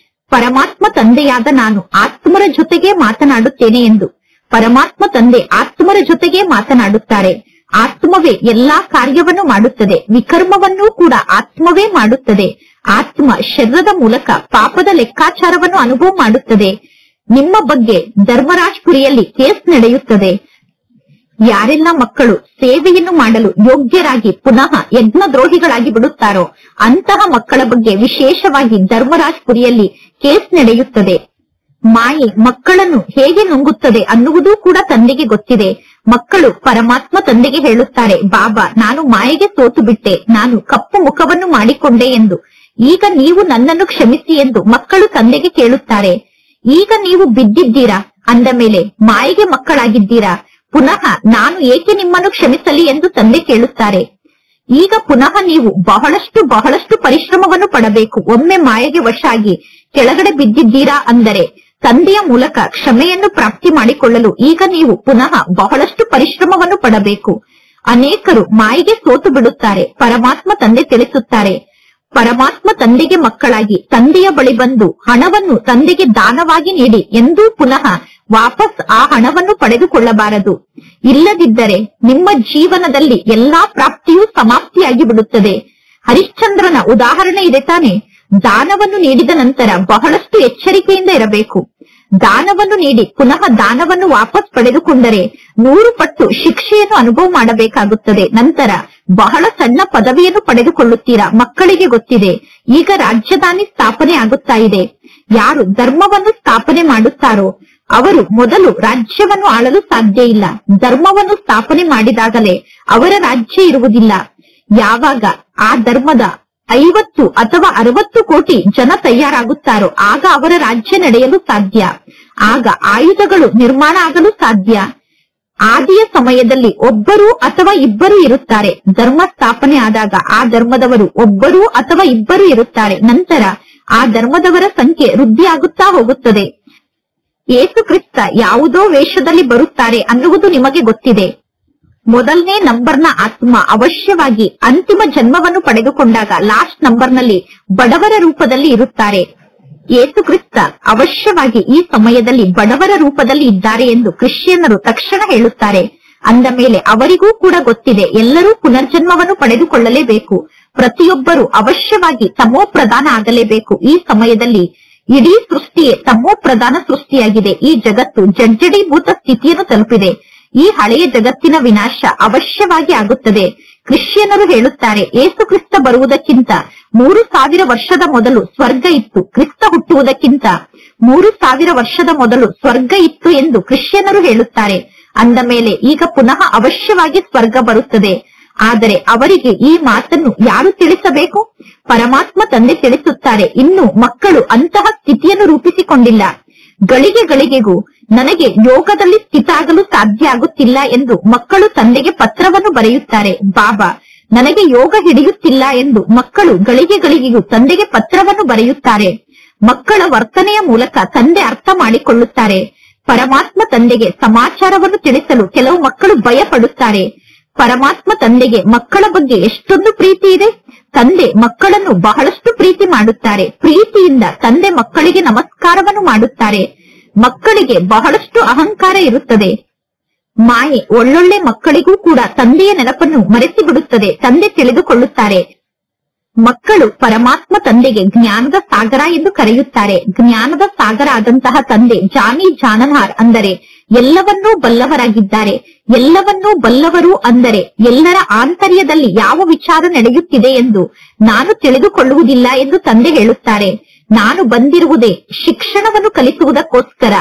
ಪರಮಾತ್ಮ ತಂದೆಯಾದ ನಾನು ಆತ್ಮರ ಜೊತೆಗೆ ಮಾತನಾಡುತ್ತೇನೆ ಎಂದು. ಪರಮಾತ್ಮ ತಂದೆ ಆತ್ಮರ ಜೊತೆಗೆ ಮಾತನಾಡುತ್ತಾರೆ. ಆತ್ಮವೇ ಎಲ್ಲಾ ಕಾರ್ಯವನ್ನು ಮಾಡುತ್ತದೆ. ವಿಕರ್ಮವನ್ನೂ ಕೂಡ ಆತ್ಮವೇ ಮಾಡುತ್ತದೆ. ಆತ್ಮ ಶರೀರದ ಮೂಲಕ ಪಾಪದ ಲೆಕ್ಕಾಚಾರವನ್ನು ಅನುಭವ ಮಾಡುತ್ತದೆ. ನಿಮ್ಮ ಬಗ್ಗೆ ಧರ್ಮರಾಜ್ಪುರಿಯಲ್ಲಿ ಕೇಸ್ ನಡೆಯುತ್ತದೆ. ಯಾರೆಲ್ಲ ಮಕ್ಕಳು ಸೇವೆಯನ್ನು ಮಾಡಲು ಯೋಗ್ಯರಾಗಿ ಪುನಃ ಯಜ್ಞದ್ರೋಹಿಗಳಾಗಿ ಬಿಡುತ್ತಾರೋ ಅಂತಹ ಮಕ್ಕಳ ಬಗ್ಗೆ ವಿಶೇಷವಾಗಿ ಧರ್ಮರಾಜ್ಪುರಿಯಲ್ಲಿ ಕೇಸ್ ನಡೆಯುತ್ತದೆ. ಮಾಯೆ ಮಕ್ಕಳನ್ನು ಹೇಗೆ ನುಂಗುತ್ತದೆ ಅನ್ನುವುದೂ ಕೂಡ ತಂದೆಗೆ ಗೊತ್ತಿದೆ. ಮಕ್ಕಳು ಪರಮಾತ್ಮ ತಂದೆಗೆ ಹೇಳುತ್ತಾರೆ, ಬಾಬಾ ನಾನು ಮಾಯೆಗೆ ಸೋತು ಬಿಟ್ಟೆ, ನಾನು ಕಪ್ಪು ಮುಖವನ್ನು ಮಾಡಿಕೊಂಡೆ ಎಂದು. ಈಗ ನೀವು ನನ್ನನ್ನು ಕ್ಷಮಿಸಿ ಎಂದು ಮಕ್ಕಳು ತಂದೆಗೆ ಕೇಳುತ್ತಾರೆ. ಈಗ ನೀವು ಬಿದ್ದಿದ್ದೀರಾ ಅಂದ ಮೇಲೆ ಮಾಯೆಗೆ ಮಕ್ಕಳಾಗಿದ್ದೀರಾ. ಪುನಃ ನಾನು ಏಕೆ ನಿಮ್ಮನ್ನು ಕ್ಷಮಿಸಲಿ ಎಂದು ತಂದೆ ಕೇಳುತ್ತಾರೆ. ಈಗ ಪುನಃ ನೀವು ಬಹಳಷ್ಟು ಪರಿಶ್ರಮವನ್ನು ಪಡಬೇಕು. ಒಮ್ಮೆ ಮಾಯೆಗೆ ವಶ ಆಗಿ ಕೆಳಗಡೆ ಬಿದ್ದಿದ್ದೀರಾ ಅಂದರೆ ತಂದೆಯ ಮೂಲಕ ಕ್ಷಮೆಯನ್ನು ಪ್ರಾಪ್ತಿ ಮಾಡಿಕೊಳ್ಳಲು ಈಗ ನೀವು ಪುನಃ ಬಹಳಷ್ಟು ಪರಿಶ್ರಮವನ್ನು ಪಡಬೇಕು. ಅನೇಕರು ಮಾಯೆಗೆ ಸೋತು ಬಿಡುತ್ತಾರೆ. ಪರಮಾತ್ಮ ತಂದೆ ತಿಳಿಸುತ್ತಾರೆ, ಪರಮಾತ್ಮ ತಂದೆಗೆ ಮಕ್ಕಳಾಗಿ ತಂದೆಯ ಬಳಿ ಬಂದು ಹಣವನ್ನು ತಂದೆಗೆ ದಾನವಾಗಿ ನೀಡಿ ಎಂದೂ ಪುನಃ ವಾಪಸ್ ಆ ಹಣವನ್ನು ಪಡೆದುಕೊಳ್ಳಬಾರದು. ಇಲ್ಲದಿದ್ದರೆ ನಿಮ್ಮ ಜೀವನದಲ್ಲಿ ಎಲ್ಲಾ ಪ್ರಾಪ್ತಿಯೂ ಸಮಾಪ್ತಿಯಾಗಿ ಬಿಡುತ್ತದೆ. ಹರಿಶ್ಚಂದ್ರನ ಉದಾಹರಣೆ ಇದೆ ತಾನೆ. ದಾನವನ್ನು ನೀಡಿದ ನಂತರ ಬಹಳಷ್ಟು ಎಚ್ಚರಿಕೆಯಿಂದ ಇರಬೇಕು. ದಾನವನ್ನು ನೀಡಿ ಪುನಃ ದಾನವನ್ನು ವಾಪಸ್ ಪಡೆದುಕೊಂಡರೆ 100 ಪಟ್ಟು ಶಿಕ್ಷೆಯನ್ನು ಅನುಭವ ಮಾಡಬೇಕಾಗುತ್ತದೆ. ನಂತರ ಬಹಳ ಸಣ್ಣ ಪದವಿಯನ್ನು ಪಡೆದುಕೊಳ್ಳುತ್ತೀರಾ. ಮಕ್ಕಳಿಗೆ ಗೊತ್ತಿದೆ ಈಗ ರಾಜಧಾನಿ ಸ್ಥಾಪನೆ ಆಗುತ್ತಾ ಇದೆ. ಯಾರು ಧರ್ಮವನ್ನು ಸ್ಥಾಪನೆ ಮಾಡುತ್ತಾರೋ ಅವರು ಮೊದಲು ರಾಜ್ಯವನ್ನು ಆಳಲು ಸಾಧ್ಯ ಇಲ್ಲ. ಧರ್ಮವನ್ನು ಸ್ಥಾಪನೆ ಮಾಡಿದಾಗಲೇ ಅವರ ರಾಜ್ಯ ಇರುವುದಿಲ್ಲ. ಯಾವಾಗ ಆ ಧರ್ಮದ 50 ಅಥವಾ 60 ಕೋಟಿ ಜನ ತಯಾರಾಗುತ್ತಾರೋ ಆಗ ಅವರ ರಾಜ್ಯ ನಡೆಯಲು ಸಾಧ್ಯ. ಆಗ ಆಯುಧಗಳು ನಿರ್ಮಾಣ ಆಗಲು ಸಾಧ್ಯ. ಆದಿಯ ಸಮಯದಲ್ಲಿ ಒಬ್ಬರು ಅಥವಾ ಇಬ್ಬರು ಇರುತ್ತಾರೆ. ಧರ್ಮ ಸ್ಥಾಪನೆ ಆದಾಗ ಆ ಧರ್ಮದವರು ಒಬ್ಬರು ಅಥವಾ ಇಬ್ಬರು ಇರುತ್ತಾರೆ. ನಂತರ ಆ ಧರ್ಮದವರ ಸಂಖ್ಯೆ ವೃದ್ಧಿಯಾಗುತ್ತಾ ಹೋಗುತ್ತದೆ. ಯೇಸು ಕ್ರಿಸ್ತ ಯಾವುದೋ ವೇಷದಲ್ಲಿ ಬರುತ್ತಾರೆ ಅನ್ನುವುದು ನಿಮಗೆ ಗೊತ್ತಿದೆ. ಮೊದಲನೇ ನಂಬರ್ನ ಆತ್ಮ ಅವಶ್ಯವಾಗಿ ಅಂತಿಮ ಜನ್ಮವನ್ನು ಪಡೆದುಕೊಂಡಾಗ ಲಾಸ್ಟ್ ನಂಬರ್ನಲ್ಲಿ ಬಡವರ ರೂಪದಲ್ಲಿ ಇರುತ್ತಾರೆ. ಯೇಸು ಕ್ರಿಸ್ತ ಅವಶ್ಯವಾಗಿ ಈ ಸಮಯದಲ್ಲಿ ಬಡವರ ರೂಪದಲ್ಲಿ ಇದ್ದಾರೆ ಎಂದು ಕ್ರಿಶ್ಚಿಯನ್ನರು ತಕ್ಷಣ ಹೇಳುತ್ತಾರೆ. ಅಂದ ಮೇಲೆ ಅವರಿಗೂ ಕೂಡ ಗೊತ್ತಿದೆ ಎಲ್ಲರೂ ಪುನರ್ಜನ್ಮವನ್ನು ಪಡೆದುಕೊಳ್ಳಲೇಬೇಕು. ಪ್ರತಿಯೊಬ್ಬರು ಅವಶ್ಯವಾಗಿ ತಮೋ ಪ್ರಧಾನ ಆಗಲೇಬೇಕು. ಈ ಸಮಯದಲ್ಲಿ ಇಡೀ ಸೃಷ್ಟಿಯೇ ತಮೋ ಪ್ರಧಾನ ಸೃಷ್ಟಿಯಾಗಿದೆ. ಈ ಜಗತ್ತು ಜಡ್ಜಡೀಭೂತ ಸ್ಥಿತಿಯನ್ನು ತಲುಪಿದೆ. ಈ ಹಳೆಯ ಜಗತ್ತಿನ ವಿನಾಶ ಅವಶ್ಯವಾಗಿ ಆಗುತ್ತದೆ. ಕ್ರಿಶ್ಚಿಯನ್ನರು ಹೇಳುತ್ತಾರೆ ಯೇಸು ಕ್ರಿಸ್ತ ಬರುವುದಕ್ಕಿಂತ 3000 ವರ್ಷದ ಮೊದಲು ಸ್ವರ್ಗ ಇತ್ತು. ಕ್ರಿಸ್ತ ಹುಟ್ಟುವುದಕ್ಕಿಂತ 3000 ವರ್ಷದ ಮೊದಲು ಸ್ವರ್ಗ ಇತ್ತು ಎಂದು ಕ್ರಿಶ್ಚಿಯನ್ನರು ಹೇಳುತ್ತಾರೆ. ಅಂದ ಮೇಲೆ ಈಗ ಪುನಃ ಅವಶ್ಯವಾಗಿ ಸ್ವರ್ಗ ಬರುತ್ತದೆ. ಆದರೆ ಅವರಿಗೆ ಈ ಮಾತನ್ನು ಯಾರು ತಿಳಿಸಬೇಕು? ಪರಮಾತ್ಮ ತಂದೆ ತಿಳಿಸುತ್ತಾರೆ, ಇನ್ನು ಮಕ್ಕಳು ಅಂತಹ ಸ್ಥಿತಿಯನ್ನು ರೂಪಿಸಿಕೊಂಡಿಲ್ಲ. ಗಳಿಗೆಗೂ ನನಗೆ ಯೋಗದಲ್ಲಿ ಸ್ಥಿತ ಆಗಲು ಸಾಧ್ಯ ಆಗುತ್ತಿಲ್ಲ ಎಂದು ಮಕ್ಕಳು ತಂದೆಗೆ ಪತ್ರವನ್ನು ಬರೆಯುತ್ತಾರೆ. ಬಾಬಾ ನನಗೆ ಯೋಗ ಹಿಡಿಯುತ್ತಿಲ್ಲ ಎಂದು ಮಕ್ಕಳು ಗಳಿಗೆಗೂ ತಂದೆಗೆ ಪತ್ರವನ್ನು ಬರೆಯುತ್ತಾರೆ. ಮಕ್ಕಳ ವರ್ತನೆಯ ಮೂಲಕ ತಂದೆ ಅರ್ಥ ಮಾಡಿಕೊಳ್ಳುತ್ತಾರೆ. ಪರಮಾತ್ಮ ತಂದೆಗೆ ಸಮಾಚಾರವನ್ನು ತಿಳಿಸಲು ಕೆಲವು ಮಕ್ಕಳು ಭಯ ಪಡುತ್ತಾರೆ. ಪರಮಾತ್ಮ ತಂದೆಗೆ ಮಕ್ಕಳ ಬಗ್ಗೆ ಎಷ್ಟೊಂದು ಪ್ರೀತಿ ಇದೆ. ತಂದೆ ಮಕ್ಕಳನ್ನು ಬಹಳಷ್ಟು ಪ್ರೀತಿ ಮಾಡುತ್ತಾರೆ. ಪ್ರೀತಿಯಿಂದ ತಂದೆ ಮಕ್ಕಳಿಗೆ ನಮಸ್ಕಾರವನ್ನು ಮಾಡುತ್ತಾರೆ. ಮಕ್ಕಳಿಗೆ ಬಹಳಷ್ಟು ಅಹಂಕಾರ ಇರುತ್ತದೆ. ಮಾಯೆ ಒಳ್ಳೊಳ್ಳೆ ಮಕ್ಕಳಿಗೂ ಕೂಡ ತಂದೆಯ ನೆನಪನ್ನು ಮರೆಸಿ ಬಿಡುತ್ತದೆ. ತಂದೆ ತಿಳಿದುಕೊಳ್ಳುತ್ತಾರೆ. ಮಕ್ಕಳು ಪರಮಾತ್ಮ ತಂದೆಗೆ ಜ್ಞಾನದ ಸಾಗರ ಎಂದು ಕರೆಯುತ್ತಾರೆ. ಜ್ಞಾನದ ಸಾಗರ ಆದಂತಹ ತಂದೆ ಜಾನಿ ಜಾನನ್ಹಾರ್ ಅಂದರೆ ಎಲ್ಲವನ್ನೂ ಬಲ್ಲವರಾಗಿದ್ದಾರೆ. ಎಲ್ಲವನ್ನೂ ಬಲ್ಲವರು ಅಂದರೆ ಎಲ್ಲರ ಆಂತರ್ಯದಲ್ಲಿ ಯಾವ ವಿಚಾರ ನಡೆಯುತ್ತಿದೆ ಎಂದು ನಾನು ತಿಳಿದುಕೊಳ್ಳುವುದಿಲ್ಲ ಎಂದು ತಂದೆ ಹೇಳುತ್ತಾರೆ. ನಾನು ಬಂದಿರುವುದೇ ಶಿಕ್ಷಣವನ್ನು ಕಲಿಸುವುದಕ್ಕೋಸ್ಕರ.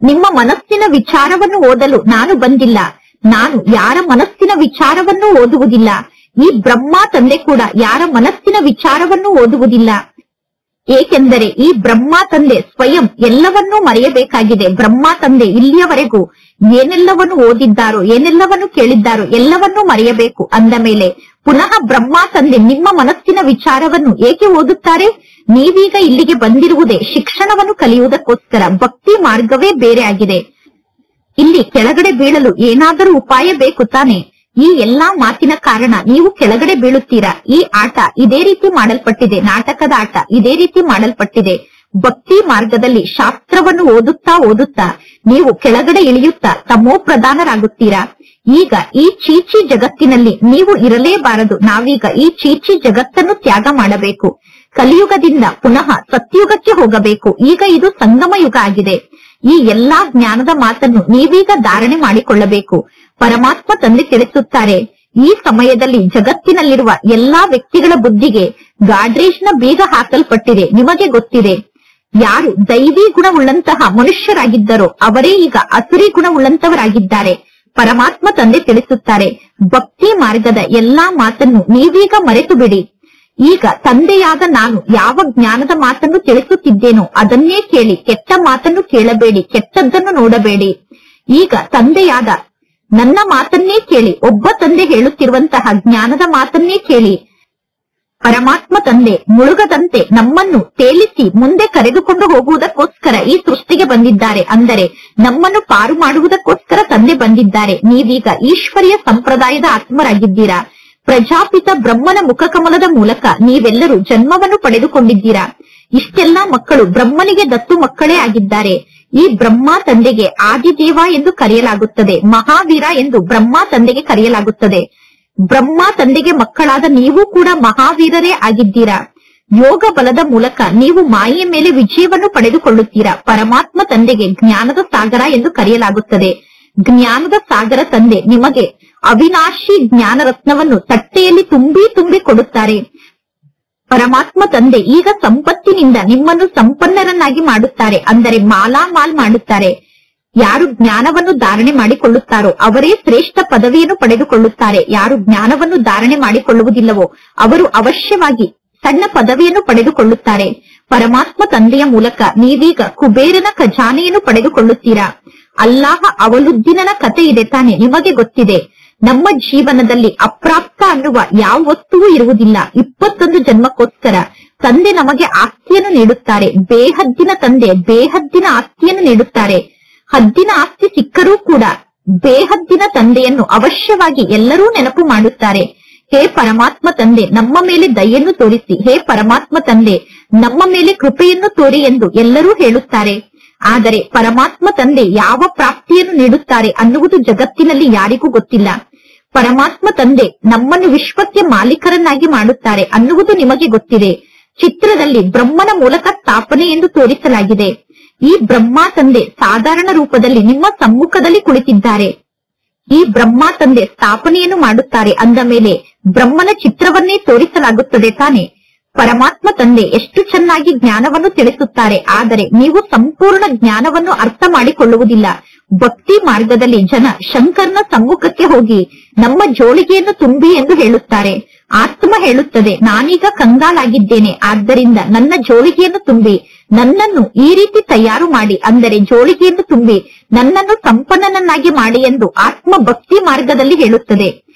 ನಿಮ್ಮ ಮನಸ್ಸಿನ ವಿಚಾರವನ್ನು ಓದಲು ನಾನು ಬಂದಿಲ್ಲ. ನಾನು ಯಾರ ಮನಸ್ಸಿನ ವಿಚಾರವನ್ನು ಓದುವುದಿಲ್ಲ. ಈ ಬ್ರಹ್ಮ ತಂದೆ ಕೂಡ ಯಾರ ಮನಸ್ಸಿನ ವಿಚಾರವನ್ನು ಓದುವುದಿಲ್ಲ. ಏಕೆಂದರೆ ಈ ಬ್ರಹ್ಮ ತಂದೆ ಸ್ವಯಂ ಎಲ್ಲವನ್ನೂ ಮರೆಯಬೇಕಾಗಿದೆ. ಬ್ರಹ್ಮ ತಂದೆ ಇಲ್ಲಿಯವರೆಗೂ ಏನೆಲ್ಲವನ್ನು ಓದಿದ್ದಾರೋ, ಏನೆಲ್ಲವನ್ನು ಕೇಳಿದ್ದಾರೋ ಎಲ್ಲವನ್ನೂ ಮರೆಯಬೇಕು. ಅಂದ ಮೇಲೆ ಪುನಃ ಬ್ರಹ್ಮ ತಂದೆ ನಿಮ್ಮ ಮನಸ್ಸಿನ ವಿಚಾರವನ್ನು ಏಕೆ ಓದುತ್ತಾರೆ? ನೀವೀಗ ಇಲ್ಲಿಗೆ ಬಂದಿರುವುದೇ ಶಿಕ್ಷಣವನ್ನು ಕಲಿಯುವುದಕ್ಕೋಸ್ಕರ. ಭಕ್ತಿ ಮಾರ್ಗವೇ ಬೇರೆ ಆಗಿದೆ. ಇಲ್ಲಿ ಕೆಳಗಡೆ ಬೀಳಲು ಏನಾದರೂ ಉಪಾಯ ಬೇಕು ತಾನೆ? ಈ ಎಲ್ಲಾ ಮಾತಿನ ಕಾರಣ ನೀವು ಕೆಳಗಡೆ ಬೀಳುತ್ತೀರಾ. ಈ ಆಟ ಇದೇ ರೀತಿ ಮಾಡಲ್ಪಟ್ಟಿದೆ. ನಾಟಕದ ಆಟ ಇದೇ ರೀತಿ ಮಾಡಲ್ಪಟ್ಟಿದೆ. ಭಕ್ತಿ ಮಾರ್ಗದಲ್ಲಿ ಶಾಸ್ತ್ರವನ್ನು ಓದುತ್ತಾ ಓದುತ್ತಾ ನೀವು ಕೆಳಗಡೆ ಇಳಿಯುತ್ತಾ ತಮೋ ಪ್ರಧಾನರಾಗುತ್ತೀರಾ. ಈಗ ಈ ಚೀಚಿ ಜಗತ್ತಿನಲ್ಲಿ ನೀವು ಇರಲೇಬಾರದು. ನಾವೀಗ ಈ ಚೀಚಿ ಜಗತ್ತನ್ನು ತ್ಯಾಗ ಮಾಡಬೇಕು. ಕಲಿಯುಗದಿಂದ ಪುನಃ ಸತ್ಯುಗಕ್ಕೆ ಹೋಗಬೇಕು. ಈಗ ಇದು ಸಂಗಮ ಯುಗ ಆಗಿದೆ. ಈ ಎಲ್ಲಾ ಜ್ಞಾನದ ಮಾತನ್ನು ನೀವೀಗ ಧಾರಣೆ ಮಾಡಿಕೊಳ್ಳಬೇಕು. ಪರಮಾತ್ಮ ತಂದೆ ತಿಳಿಸುತ್ತಾರೆ, ಈ ಸಮಯದಲ್ಲಿ ಜಗತ್ತಿನಲ್ಲಿರುವ ಎಲ್ಲಾ ವ್ಯಕ್ತಿಗಳ ಬುದ್ಧಿಗೆ ಗಾಡ್ರೇಜ್ನ ಬೀಗ ಹಾಕಲ್ಪಟ್ಟಿದೆ. ನಿಮಗೆ ಗೊತ್ತಿದೆ, ಯಾರು ದೈವಿ ಗುಣವುಳ್ಳಂತಹ ಮನುಷ್ಯರಾಗಿದ್ದರೋ ಅವರೇ ಈಗ ಅಸುರಿ ಗುಣವುಳ್ಳಂತವರಾಗಿದ್ದಾರೆ. ಪರಮಾತ್ಮ ತಂದೆ ತಿಳಿಸುತ್ತಾರೆ, ಭಕ್ತಿ ಮಾರ್ಗದ ಎಲ್ಲಾ ಮಾತನ್ನು ನೀವೀಗ ಮರೆತು ಬಿಡಿ. ಈಗ ತಂದೆಯಾದ ನಾನು ಯಾವ ಜ್ಞಾನದ ಮಾತನ್ನು ತಿಳಿಸುತ್ತಿದ್ದೇನೋ ಅದನ್ನೇ ಕೇಳಿ. ಕೆಟ್ಟ ಮಾತನ್ನು ಕೇಳಬೇಡಿ, ಕೆಟ್ಟದ್ದನ್ನು ನೋಡಬೇಡಿ. ಈಗ ತಂದೆಯಾದ ನನ್ನ ಮಾತನ್ನೇ ಕೇಳಿ. ಒಬ್ಬ ತಂದೆ ಹೇಳುತ್ತಿರುವಂತಹ ಜ್ಞಾನದ ಮಾತನ್ನೇ ಕೇಳಿ. ಪರಮಾತ್ಮ ತಂದೆ ಮುಳುಗದಂತೆ ನಮ್ಮನ್ನು ತೇಲಿಸಿ ಮುಂದೆ ಕರೆದುಕೊಂಡು ಹೋಗುವುದಕ್ಕೋಸ್ಕರ ಈ ಸೃಷ್ಟಿಗೆ ಬಂದಿದ್ದಾರೆ. ಅಂದರೆ ನಮ್ಮನ್ನು ಪಾರು ಮಾಡುವುದಕ್ಕೋಸ್ಕರ ತಂದೆ ಬಂದಿದ್ದಾರೆ. ನೀವೀಗ ಈಶ್ವರಿಯ ಸಂಪ್ರದಾಯದ ಆತ್ಮರಾಗಿದ್ದೀರಾ. ಪ್ರಜಾಪಿತ ಬ್ರಹ್ಮನ ಮುಖಕಮಲದ ಮೂಲಕ ನೀವೆಲ್ಲರೂ ಜನ್ಮವನ್ನು ಪಡೆದುಕೊಂಡಿದ್ದೀರಾ. ಇಷ್ಟೆಲ್ಲಾ ಮಕ್ಕಳು ಬ್ರಹ್ಮನಿಗೆ ದತ್ತು ಮಕ್ಕಳೇ ಆಗಿದ್ದಾರೆ. ಈ ಬ್ರಹ್ಮ ತಂದೆಗೆ ಆದಿದೇವ ಎಂದು ಕರೆಯಲಾಗುತ್ತದೆ. ಮಹಾವೀರ ಎಂದು ಬ್ರಹ್ಮ ತಂದೆಗೆ ಕರೆಯಲಾಗುತ್ತದೆ. ಬ್ರಹ್ಮ ತಂದೆಗೆ ಮಕ್ಕಳಾದ ನೀವು ಕೂಡ ಮಹಾವೀರರೇ ಆಗಿದ್ದೀರಾ. ಯೋಗ ಬಲದ ಮೂಲಕ ನೀವು ಮಾಯೆಯ ಮೇಲೆ ವಿಜಯವನ್ನು ಪಡೆದುಕೊಳ್ಳುತ್ತೀರಾ. ಪರಮಾತ್ಮ ತಂದೆಗೆ ಜ್ಞಾನದ ಸಾಗರ ಎಂದು ಕರೆಯಲಾಗುತ್ತದೆ. ಜ್ಞಾನದ ಸಾಗರ ತಂದೆ ನಿಮಗೆ ಅವಿನಾಶಿ ಜ್ಞಾನ ರತ್ನವನ್ನು ತಟ್ಟೆಯಲ್ಲಿ ತುಂಬಿ ಕೊಡುತ್ತಾರೆ. ಪರಮಾತ್ಮ ತಂದೆ ಈಗ ಸಂಪತ್ತಿನಿಂದ ನಿಮ್ಮನ್ನು ಸಂಪನ್ನರನ್ನಾಗಿ ಮಾಡುತ್ತಾರೆ. ಅಂದರೆ ಮಾಲಾಮಾಲ್ ಮಾಡುತ್ತಾರೆ. ಯಾರು ಜ್ಞಾನವನ್ನು ಧಾರಣೆ ಮಾಡಿಕೊಳ್ಳುತ್ತಾರೋ ಅವರೇ ಶ್ರೇಷ್ಠ ಪದವಿಯನ್ನು ಪಡೆದುಕೊಳ್ಳುತ್ತಾರೆ. ಯಾರು ಜ್ಞಾನವನ್ನು ಧಾರಣೆ ಮಾಡಿಕೊಳ್ಳುವುದಿಲ್ಲವೋ ಅವರು ಅವಶ್ಯವಾಗಿ ಸಣ್ಣ ಪದವಿಯನ್ನು ಪಡೆದುಕೊಳ್ಳುತ್ತಾರೆ. ಪರಮಾತ್ಮ ತಂದೆಯ ಮೂಲಕ ನೀವೀಗ ಕುಬೇರನ ಖಜಾನೆಯನ್ನು ಪಡೆದುಕೊಳ್ಳುತ್ತೀರಾ. ಅಲ್ಲಾಹ ಅವಲುದ್ದೀನನ ಕಥೆ ಇದೆ ತಾನೆ, ನಿಮಗೆ ಗೊತ್ತಿದೆ. ನಮ್ಮ ಜೀವನದಲ್ಲಿ ಅಪ್ರಾಪ್ತ ಅನ್ನುವ ಯಾವ ವಸ್ತುವು ಇರುವುದಿಲ್ಲ. 21 ಜನ್ಮಕ್ಕೋಸ್ಕರ ತಂದೆ ನಮಗೆ ಆಸ್ತಿಯನ್ನು ನೀಡುತ್ತಾರೆ. ಬೇಹದ್ದಿನ ತಂದೆ ಬೇಹದ್ದಿನ ಆಸ್ತಿಯನ್ನು ನೀಡುತ್ತಾರೆ. ಹದ್ದಿನ ಆಸ್ತಿ ಸಿಕ್ಕರೂ ಕೂಡ ಬೇಹದ್ದಿನ ತಂದೆಯನ್ನು ಅವಶ್ಯವಾಗಿ ಎಲ್ಲರೂ ನೆನಪು ಮಾಡುತ್ತಾರೆ. ಹೇ ಪರಮಾತ್ಮ ತಂದೆ, ನಮ್ಮ ಮೇಲೆ ದಯೆಯನ್ನು ತೋರಿಸಿ. ಹೇ ಪರಮಾತ್ಮ ತಂದೆ, ನಮ್ಮ ಮೇಲೆ ಕೃಪೆಯನ್ನು ತೋರಿ ಎಂದು ಎಲ್ಲರೂ ಹೇಳುತ್ತಾರೆ. ಆದರೆ ಪರಮಾತ್ಮ ತಂದೆ ಯಾವ ಪ್ರಾಪ್ತಿಯನ್ನು ನೀಡುತ್ತಾರೆ ಅನ್ನುವುದು ಜಗತ್ತಿನಲ್ಲಿ ಯಾರಿಗೂ ಗೊತ್ತಿಲ್ಲ. ಪರಮಾತ್ಮ ತಂದೆ ನಮ್ಮನ್ನು ವಿಶ್ವಕ್ಕೆ ಮಾಲೀಕರನ್ನಾಗಿ ಮಾಡುತ್ತಾರೆ ಅನ್ನುವುದು ನಿಮಗೆ ಗೊತ್ತಿದೆ. ಚಿತ್ರದಲ್ಲಿ ಬ್ರಹ್ಮನ ಮೂಲಕ ಸ್ಥಾಪನೆ ಎಂದು ತೋರಿಸಲಾಗಿದೆ. ಈ ಬ್ರಹ್ಮ ತಂದೆ ಸಾಧಾರಣ ರೂಪದಲ್ಲಿ ನಿಮ್ಮ ಸಮ್ಮುಖದಲ್ಲಿ ಕುಳಿತಿದ್ದಾರೆ. ಈ ಬ್ರಹ್ಮ ತಂದೆ ಸ್ಥಾಪನೆಯನ್ನು ಮಾಡುತ್ತಾರೆ. ಅಂದ ಮೇಲೆ ಬ್ರಹ್ಮನ ಚಿತ್ರವನ್ನೇ ತೋರಿಸಲಾಗುತ್ತದೆ ತಾನೆ. ಪರಮಾತ್ಮ ತಂದೆ ಎಷ್ಟು ಚೆನ್ನಾಗಿ ಜ್ಞಾನವನ್ನು ತಿಳಿಸುತ್ತಾರೆ. ಆದರೆ ನೀವು ಸಂಪೂರ್ಣ ಜ್ಞಾನವನ್ನು ಅರ್ಥ ಮಾಡಿಕೊಳ್ಳುವುದಿಲ್ಲ. ಭಕ್ತಿ ಮಾರ್ಗದಲ್ಲಿ ಜನ ಶಂಕರ್ನ ಸಮ್ಮುಖಕ್ಕೆ ಹೋಗಿ ನಮ್ಮ ಜೋಳಿಗೆಯನ್ನು ತುಂಬಿ ಎಂದು ಹೇಳುತ್ತಾರೆ. ಆತ್ಮ ಹೇಳುತ್ತದೆ, ನಾನೀಗ ಕಂಗಾಲಾಗಿದ್ದೇನೆ, ಆದ್ದರಿಂದ ನನ್ನ ಜೋಳಿಗೆಯನ್ನು ತುಂಬಿ ನನ್ನನ್ನು ಈ ರೀತಿ ತಯಾರು ಮಾಡಿ, ಅಂದರೆ ಜೋಳಿಗೆಯನ್ನು ತುಂಬಿ ನನ್ನನ್ನು ಸಂಪನ್ನನನ್ನಾಗಿ ಮಾಡಿ ಎಂದು ಆತ್ಮ ಭಕ್ತಿ ಮಾರ್ಗದಲ್ಲಿ ಹೇಳುತ್ತದೆ.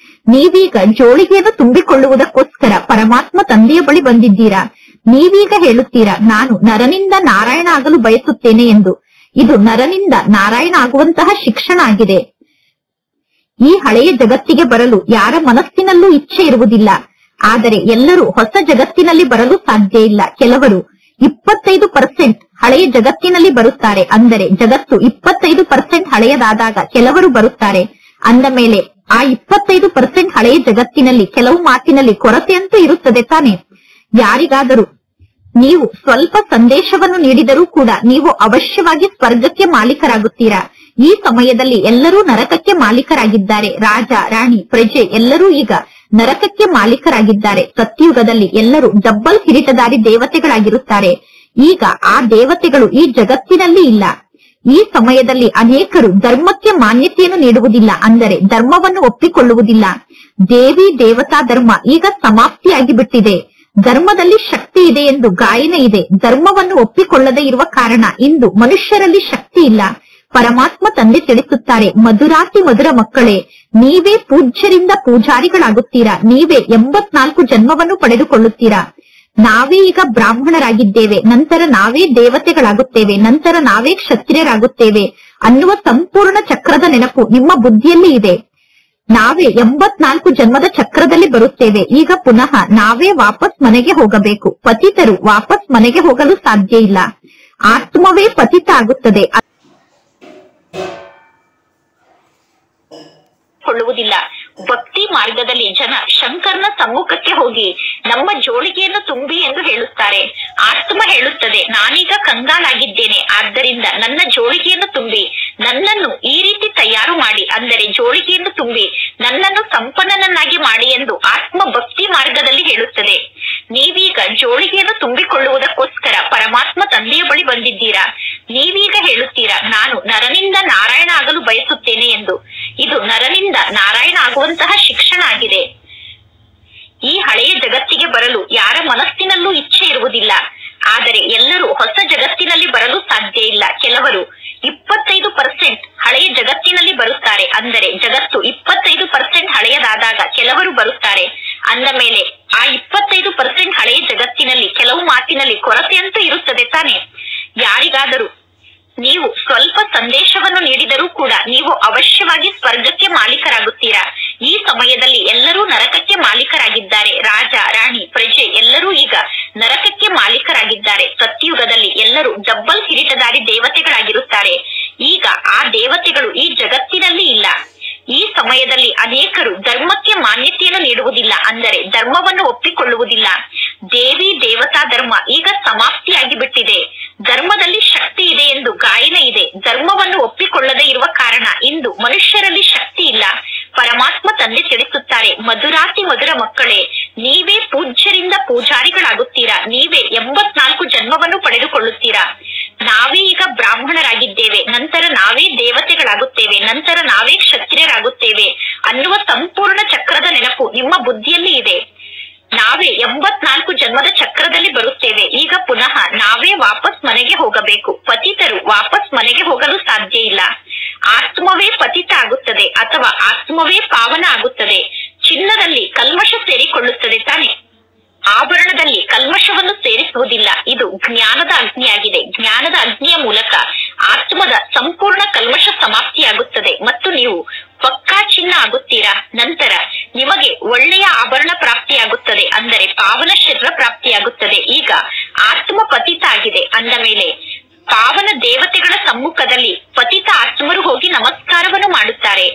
ನೀವೀಗ ಜೋಳಿಗೆಯನ್ನು ತುಂಬಿಕೊಳ್ಳುವುದಕ್ಕೋಸ್ಕರ ಪರಮಾತ್ಮ ತಂದೆಯ ಬಳಿ ಬಂದಿದ್ದೀರಾ. ನೀವೀಗ ಹೇಳುತ್ತೀರಾ ನಾನು ನರನಿಂದ ನಾರಾಯಣ ಆಗಲು ಬಯಸುತ್ತೇನೆ ಎಂದು. ಇದು ನರನಿಂದ ನಾರಾಯಣ ಆಗುವಂತಹ ಶಿಕ್ಷಣ ಆಗಿದೆ. ಈ ಹಳೆಯ ಜಗತ್ತಿಗೆ ಬರಲು ಯಾರ ಮನಸ್ಸಿನಲ್ಲೂ ಇಚ್ಛೆ ಇರುವುದಿಲ್ಲ. ಆದರೆ ಎಲ್ಲರೂ ಹೊಸ ಜಗತ್ತಿನಲ್ಲಿ ಬರಲು ಸಾಧ್ಯ ಇಲ್ಲ. ಕೆಲವರು 25% ಹಳೆಯ ಜಗತ್ತಿನಲ್ಲಿ ಬರುತ್ತಾರೆ. ಅಂದರೆ ಜಗತ್ತು 25% ಹಳೆಯದಾದಾಗ ಕೆಲವರು ಬರುತ್ತಾರೆ. ಅಂದ ಮೇಲೆ ಆ 25% ಹಳೆಯ ಜಗತ್ತಿನಲ್ಲಿ ಕೆಲವು ಮಾತಿನಲ್ಲಿ ಕೊರತೆಯಂತೂ ಇರುತ್ತದೆ ತಾನೆ. ಯಾರಿಗಾದರೂ ನೀವು ಸ್ವಲ್ಪ ಸಂದೇಶವನ್ನು ನೀಡಿದರೂ ಕೂಡ ನೀವು ಅವಶ್ಯವಾಗಿ ಸ್ವರ್ಗಕ್ಕೆ ಮಾಲೀಕರಾಗುತ್ತೀರಾ. ಈ ಸಮಯದಲ್ಲಿ ಎಲ್ಲರೂ ನರಕಕ್ಕೆ ಮಾಲೀಕರಾಗಿದ್ದಾರೆ. ರಾಜ, ರಾಣಿ, ಪ್ರಜೆ ಎಲ್ಲರೂ ಈಗ ನರಕಕ್ಕೆ ಮಾಲೀಕರಾಗಿದ್ದಾರೆ. ಸತ್ಯುಗದಲ್ಲಿ ಎಲ್ಲರೂ ಡಬ್ಬಲ್ ಕಿರೀಟಧಾರಿ ದೇವತೆಗಳಾಗಿರುತ್ತಾರೆ. ಈಗ ಆ ದೇವತೆಗಳು ಈ ಜಗತ್ತಿನಲ್ಲಿ ಇಲ್ಲ. ಈ ಸಮಯದಲ್ಲಿ ಅನೇಕರು ಧರ್ಮಕ್ಕೆ ಮಾನ್ಯತೆಯನ್ನು ನೀಡುವುದಿಲ್ಲ. ಅಂದರೆ ಧರ್ಮವನ್ನು ಒಪ್ಪಿಕೊಳ್ಳುವುದಿಲ್ಲ. ದೇವಿ ದೇವತಾ ಧರ್ಮ ಈಗ ಸಮಾಪ್ತಿಯಾಗಿ ಬಿಟ್ಟಿದೆ. ಧರ್ಮದಲ್ಲಿ ಶಕ್ತಿ ಇದೆ ಎಂದು ಗಾಯನ ಇದೆ. ಧರ್ಮವನ್ನು ಒಪ್ಪಿಕೊಳ್ಳದೆ ಇರುವ ಕಾರಣ ಇಂದು ಮನುಷ್ಯರಲ್ಲಿ ಶಕ್ತಿ ಇಲ್ಲ. ಪರಮಾತ್ಮ ತಂದೆ ತಿಳಿಸುತ್ತಾರೆ, ಮಧುರಾತಿ ಮಧುರ ಮಕ್ಕಳೇ, ನೀವೇ ಪೂಜ್ಯರಿಂದ ಪೂಜಾರಿಗಳಾಗುತ್ತೀರಾ. ನೀವೇ 84 ಜನ್ಮವನ್ನು ಪಡೆದುಕೊಳ್ಳುತ್ತೀರಾ. ನಾವೇ ಈಗ ಬ್ರಾಹ್ಮಣರಾಗಿದ್ದೇವೆ, ನಂತರ ನಾವೇ ದೇವತೆಗಳಾಗುತ್ತೇವೆ, ನಂತರ ನಾವೇ ಕ್ಷತ್ರಿಯರಾಗುತ್ತೇವೆ ಅನ್ನುವ ಸಂಪೂರ್ಣ ಚಕ್ರದ ನೆನಪು ನಿಮ್ಮ ಬುದ್ಧಿಯಲ್ಲಿ ಇದೆ. ನಾವೇ 84 ಜನ್ಮದ ಚಕ್ರದಲ್ಲಿ ಬರುತ್ತೇವೆ. ಈಗ ಪುನಃ ನಾವೇ ವಾಪಸ್ ಮನೆಗೆ ಹೋಗಬೇಕು. ಪತಿತರು ವಾಪಸ್ ಮನೆಗೆ ಹೋಗಲು ಸಾಧ್ಯ ಇಲ್ಲ. ಆತ್ಮವೇ ಪತಿತ ಆಗುತ್ತದೆ. ಕೊಳ್ಳುವುದಿಲ್ಲ. ಭಕ್ತಿ ಮಾರ್ಗದಲ್ಲಿ ಜನ ಶಂಕರನ ಸಮ್ಮುಖಕ್ಕೆ ಹೋಗಿ ನಮ್ಮ ಜೋಳಿಗೆಯನ್ನು ತುಂಬಿ ಎಂದು ಹೇಳುತ್ತಾರೆ. ಆತ್ಮ ಹೇಳುತ್ತದೆ, ನಾನೀಗ ಕಂಗಾಲಾಗಿದ್ದೇನೆ, ಆದ್ದರಿಂದ ನನ್ನ ಜೋಳಿಗೆಯನ್ನು ತುಂಬಿ ನನ್ನನ್ನು ಈ ರೀತಿ ತಯಾರು ಮಾಡಿ, ಅಂದರೆ ಜೋಳಿಗೆಯನ್ನು ತುಂಬಿ ನನ್ನನ್ನು ಸಂಪನ್ನನನ್ನಾಗಿ ಮಾಡಿ ಎಂದು ಆತ್ಮ ಭಕ್ತಿ ಮಾರ್ಗದಲ್ಲಿ ಹೇಳುತ್ತದೆ. ನೀವೀಗ ಜೋಳಿಗೆಯನ್ನು ತುಂಬಿಕೊಳ್ಳುವುದಕ್ಕೋಸ್ಕರ ಪರಮಾತ್ಮ ತಂದೆಯ ಬಳಿ ಬಂದಿದ್ದೀರಾ. ನೀವೀಗ ಹೇಳುತ್ತೀರಾ, ನಾನು ನರನಿಂದ ನಾರಾಯಣ ಆಗಲು ಬಯಸುತ್ತೇನೆ ಎಂದು. ಇದು ನರನಿಂದ ನಾರಾಯಣ ಆಗುವಂತಹ ಶಿಕ್ಷಣ ಆಗಿದೆ. ಈ ಹಳೆಯ ಜಗತ್ತಿಗೆ ಬರಲು ಯಾರ ಮನಸ್ಸಿನಲ್ಲೂ ಇಚ್ಛೆ ಇರುವುದಿಲ್ಲ. ಆದರೆ ಎಲ್ಲರೂ ಹೊಸ ಜಗತ್ತಿನಲ್ಲಿ ಬರಲು ಸಾಧ್ಯ ಇಲ್ಲ. ಕೆಲವರು 25% ಹಳೆಯ ಜಗತ್ತಿನಲ್ಲಿ ಬರುತ್ತಾರೆ. ಅಂದರೆ ಜಗತ್ತು 25% ಹಳೆಯದಾದಾಗ ಕೆಲವರು ಬರುತ್ತಾರೆ. ಅಂದ ಮೇಲೆ ಆ 25% ಹಳೆಯ ಜಗತ್ತಿನಲ್ಲಿ ಕೆಲವು ಮಾತಿನಲ್ಲಿ ಕೊರತೆಯಂತೂ ಇರುತ್ತದೆ ತಾನೆ. ಯಾರಿಗಾದರೂ ನೀವು ಸ್ವಲ್ಪ ಸಂದೇಶವನ್ನು ನೀಡಿದರೂ ಕೂಡ ನೀವು ಅವಶ್ಯವಾಗಿ ಸ್ವರ್ಗಕ್ಕೆ ಮಾಲೀಕರಾಗುತ್ತೀರಾ. ಈ ಸಮಯದಲ್ಲಿ ಎಲ್ಲರೂ ನರಕಕ್ಕೆ ಮಾಲೀಕರಾಗಿದ್ದಾರೆ. ರಾಜ, ರಾಣಿ, ಪ್ರಜೆ ಎಲ್ಲರೂ ಈಗ ನರಕಕ್ಕೆ ಮಾಲೀಕರಾಗಿದ್ದಾರೆ. ಸತ್ಯುಗದಲ್ಲಿ ಎಲ್ಲರೂ ಡಬ್ಬಲ್ ಕಿರೀಟಧಾರಿ ದೇವತೆಗಳಾಗಿರುತ್ತಾರೆ. ಈಗ ಆ ದೇವತೆಗಳು ಈ ಜಗತ್ತಿನಲ್ಲಿ ಇಲ್ಲ. ಈ ಸಮಯದಲ್ಲಿ ಅನೇಕರು ಧರ್ಮಕ್ಕೆ ಮಾನ್ಯತೆಯನ್ನು ನೀಡುವುದಿಲ್ಲ. ಅಂದರೆ ಧರ್ಮವನ್ನು ಒಪ್ಪಿಕೊಳ್ಳುವುದಿಲ್ಲ. ದೇವಿ ದೇವತಾ ಧರ್ಮ ಈಗ ಸಮಾಪ್ತಿಯಾಗಿ ಬಿಟ್ಟಿದೆ. ಧರ್ಮದಲ್ಲಿ ಶಕ್ತಿ ಇದೆ ಎಂದು ಗಾಯನ ಇದೆ. ಧರ್ಮವನ್ನು ಒಪ್ಪಿಕೊಳ್ಳದೆ ಇರುವ ಕಾರಣ ಇಂದು ಮನುಷ್ಯರಲ್ಲಿ ಶಕ್ತಿ ಇಲ್ಲ. ಪರಮಾತ್ಮ ತಂದೆ ತಿಳಿಸುತ್ತಾರೆ, ಮಧುರಾತಿ ಮಧುರ ಮಕ್ಕಳೇ, ನೀವೇ ಪೂಜ್ಯರಿಂದ ಪೂಜಾರಿಗಳಾಗುತ್ತೀರಾ. ನೀವೇ 84 ಜನ್ಮವನ್ನು ಪಡೆದುಕೊಳ್ಳುತ್ತೀರಾ. ನಾವೇ ಈಗ ಬ್ರಾಹ್ಮಣರಾಗಿದ್ದೇವೆ, ನಂತರ ನಾವೇ ದೇವತೆಗಳಾಗುತ್ತೇವೆ, ನಂತರ ನಾವೇ ಕ್ಷತ್ರಿಯರಾಗುತ್ತೇವೆ ಅನ್ನುವ ಸಂಪೂರ್ಣ ಚಕ್ರದ ನೆನಪು ನಿಮ್ಮ ಬುದ್ಧಿಯಲ್ಲಿ ಇದೆ. ನಾವೇ 84 ಜನ್ಮದ ಚಕ್ರದಲ್ಲಿ ಬರುತ್ತೇವೆ. ಈಗ ಪುನಃ ನಾವೇ ವಾಪಸ್ ಮನೆಗೆ ಹೋಗಬೇಕು. ಪತಿತರು ವಾಪಸ್ ಮನೆಗೆ ಹೋಗಲು ಸಾಧ್ಯ ಇಲ್ಲ. ಆತ್ಮವೇ ಪತಿತ ಆಗುತ್ತದೆ ಅಥವಾ ಆತ್ಮವೇ ಪಾವನ ಆಗುತ್ತದೆ. ಚಿನ್ನದಲ್ಲಿ ಕಲ್ಮಶ ಸೇರಿಕೊಳ್ಳುತ್ತದೆ ತಾನೆ. ಆಭರಣದಲ್ಲಿ ಕಲ್ಮಶವನ್ನು ಸೇರಿಸುವುದಿಲ್ಲ. ಇದು ಜ್ಞಾನದ ಅಗ್ನಿಯಾಗಿದೆ. ಜ್ಞಾನದ ಅಗ್ನಿಯ ಮೂಲಕ ಆತ್ಮದ ಸಂಪೂರ್ಣ ಕಲ್ಮಶ ಸಮಾಪ್ತಿಯಾಗುತ್ತದೆ ಮತ್ತು ನೀವು ಪಕ್ಕಾ ಚಿನ್ನ ಆಗುತ್ತೀರಾ. ನಂತರ ನಿಮಗೆ ಒಳ್ಳೆಯ ಆಭರಣ ಪ್ರಾಪ್ತಿಯಾಗುತ್ತದೆ. ಅಂದರೆ ಪಾವನ ಶರೀರ ಪ್ರಾಪ್ತಿಯಾಗುತ್ತದೆ. ಈಗ ಆತ್ಮ ಪತಿತ ಆಗಿದೆ. ಅಂದ ಮೇಲೆ ಪಾವನ ದೇವತೆಗಳ ಸಮ್ಮುಖದಲ್ಲಿ ಪತಿತ ಆತ್ಮರು ಹೋಗಿ ನಮಸ್ಕಾರವನ್ನು ಮಾಡುತ್ತಾರೆ.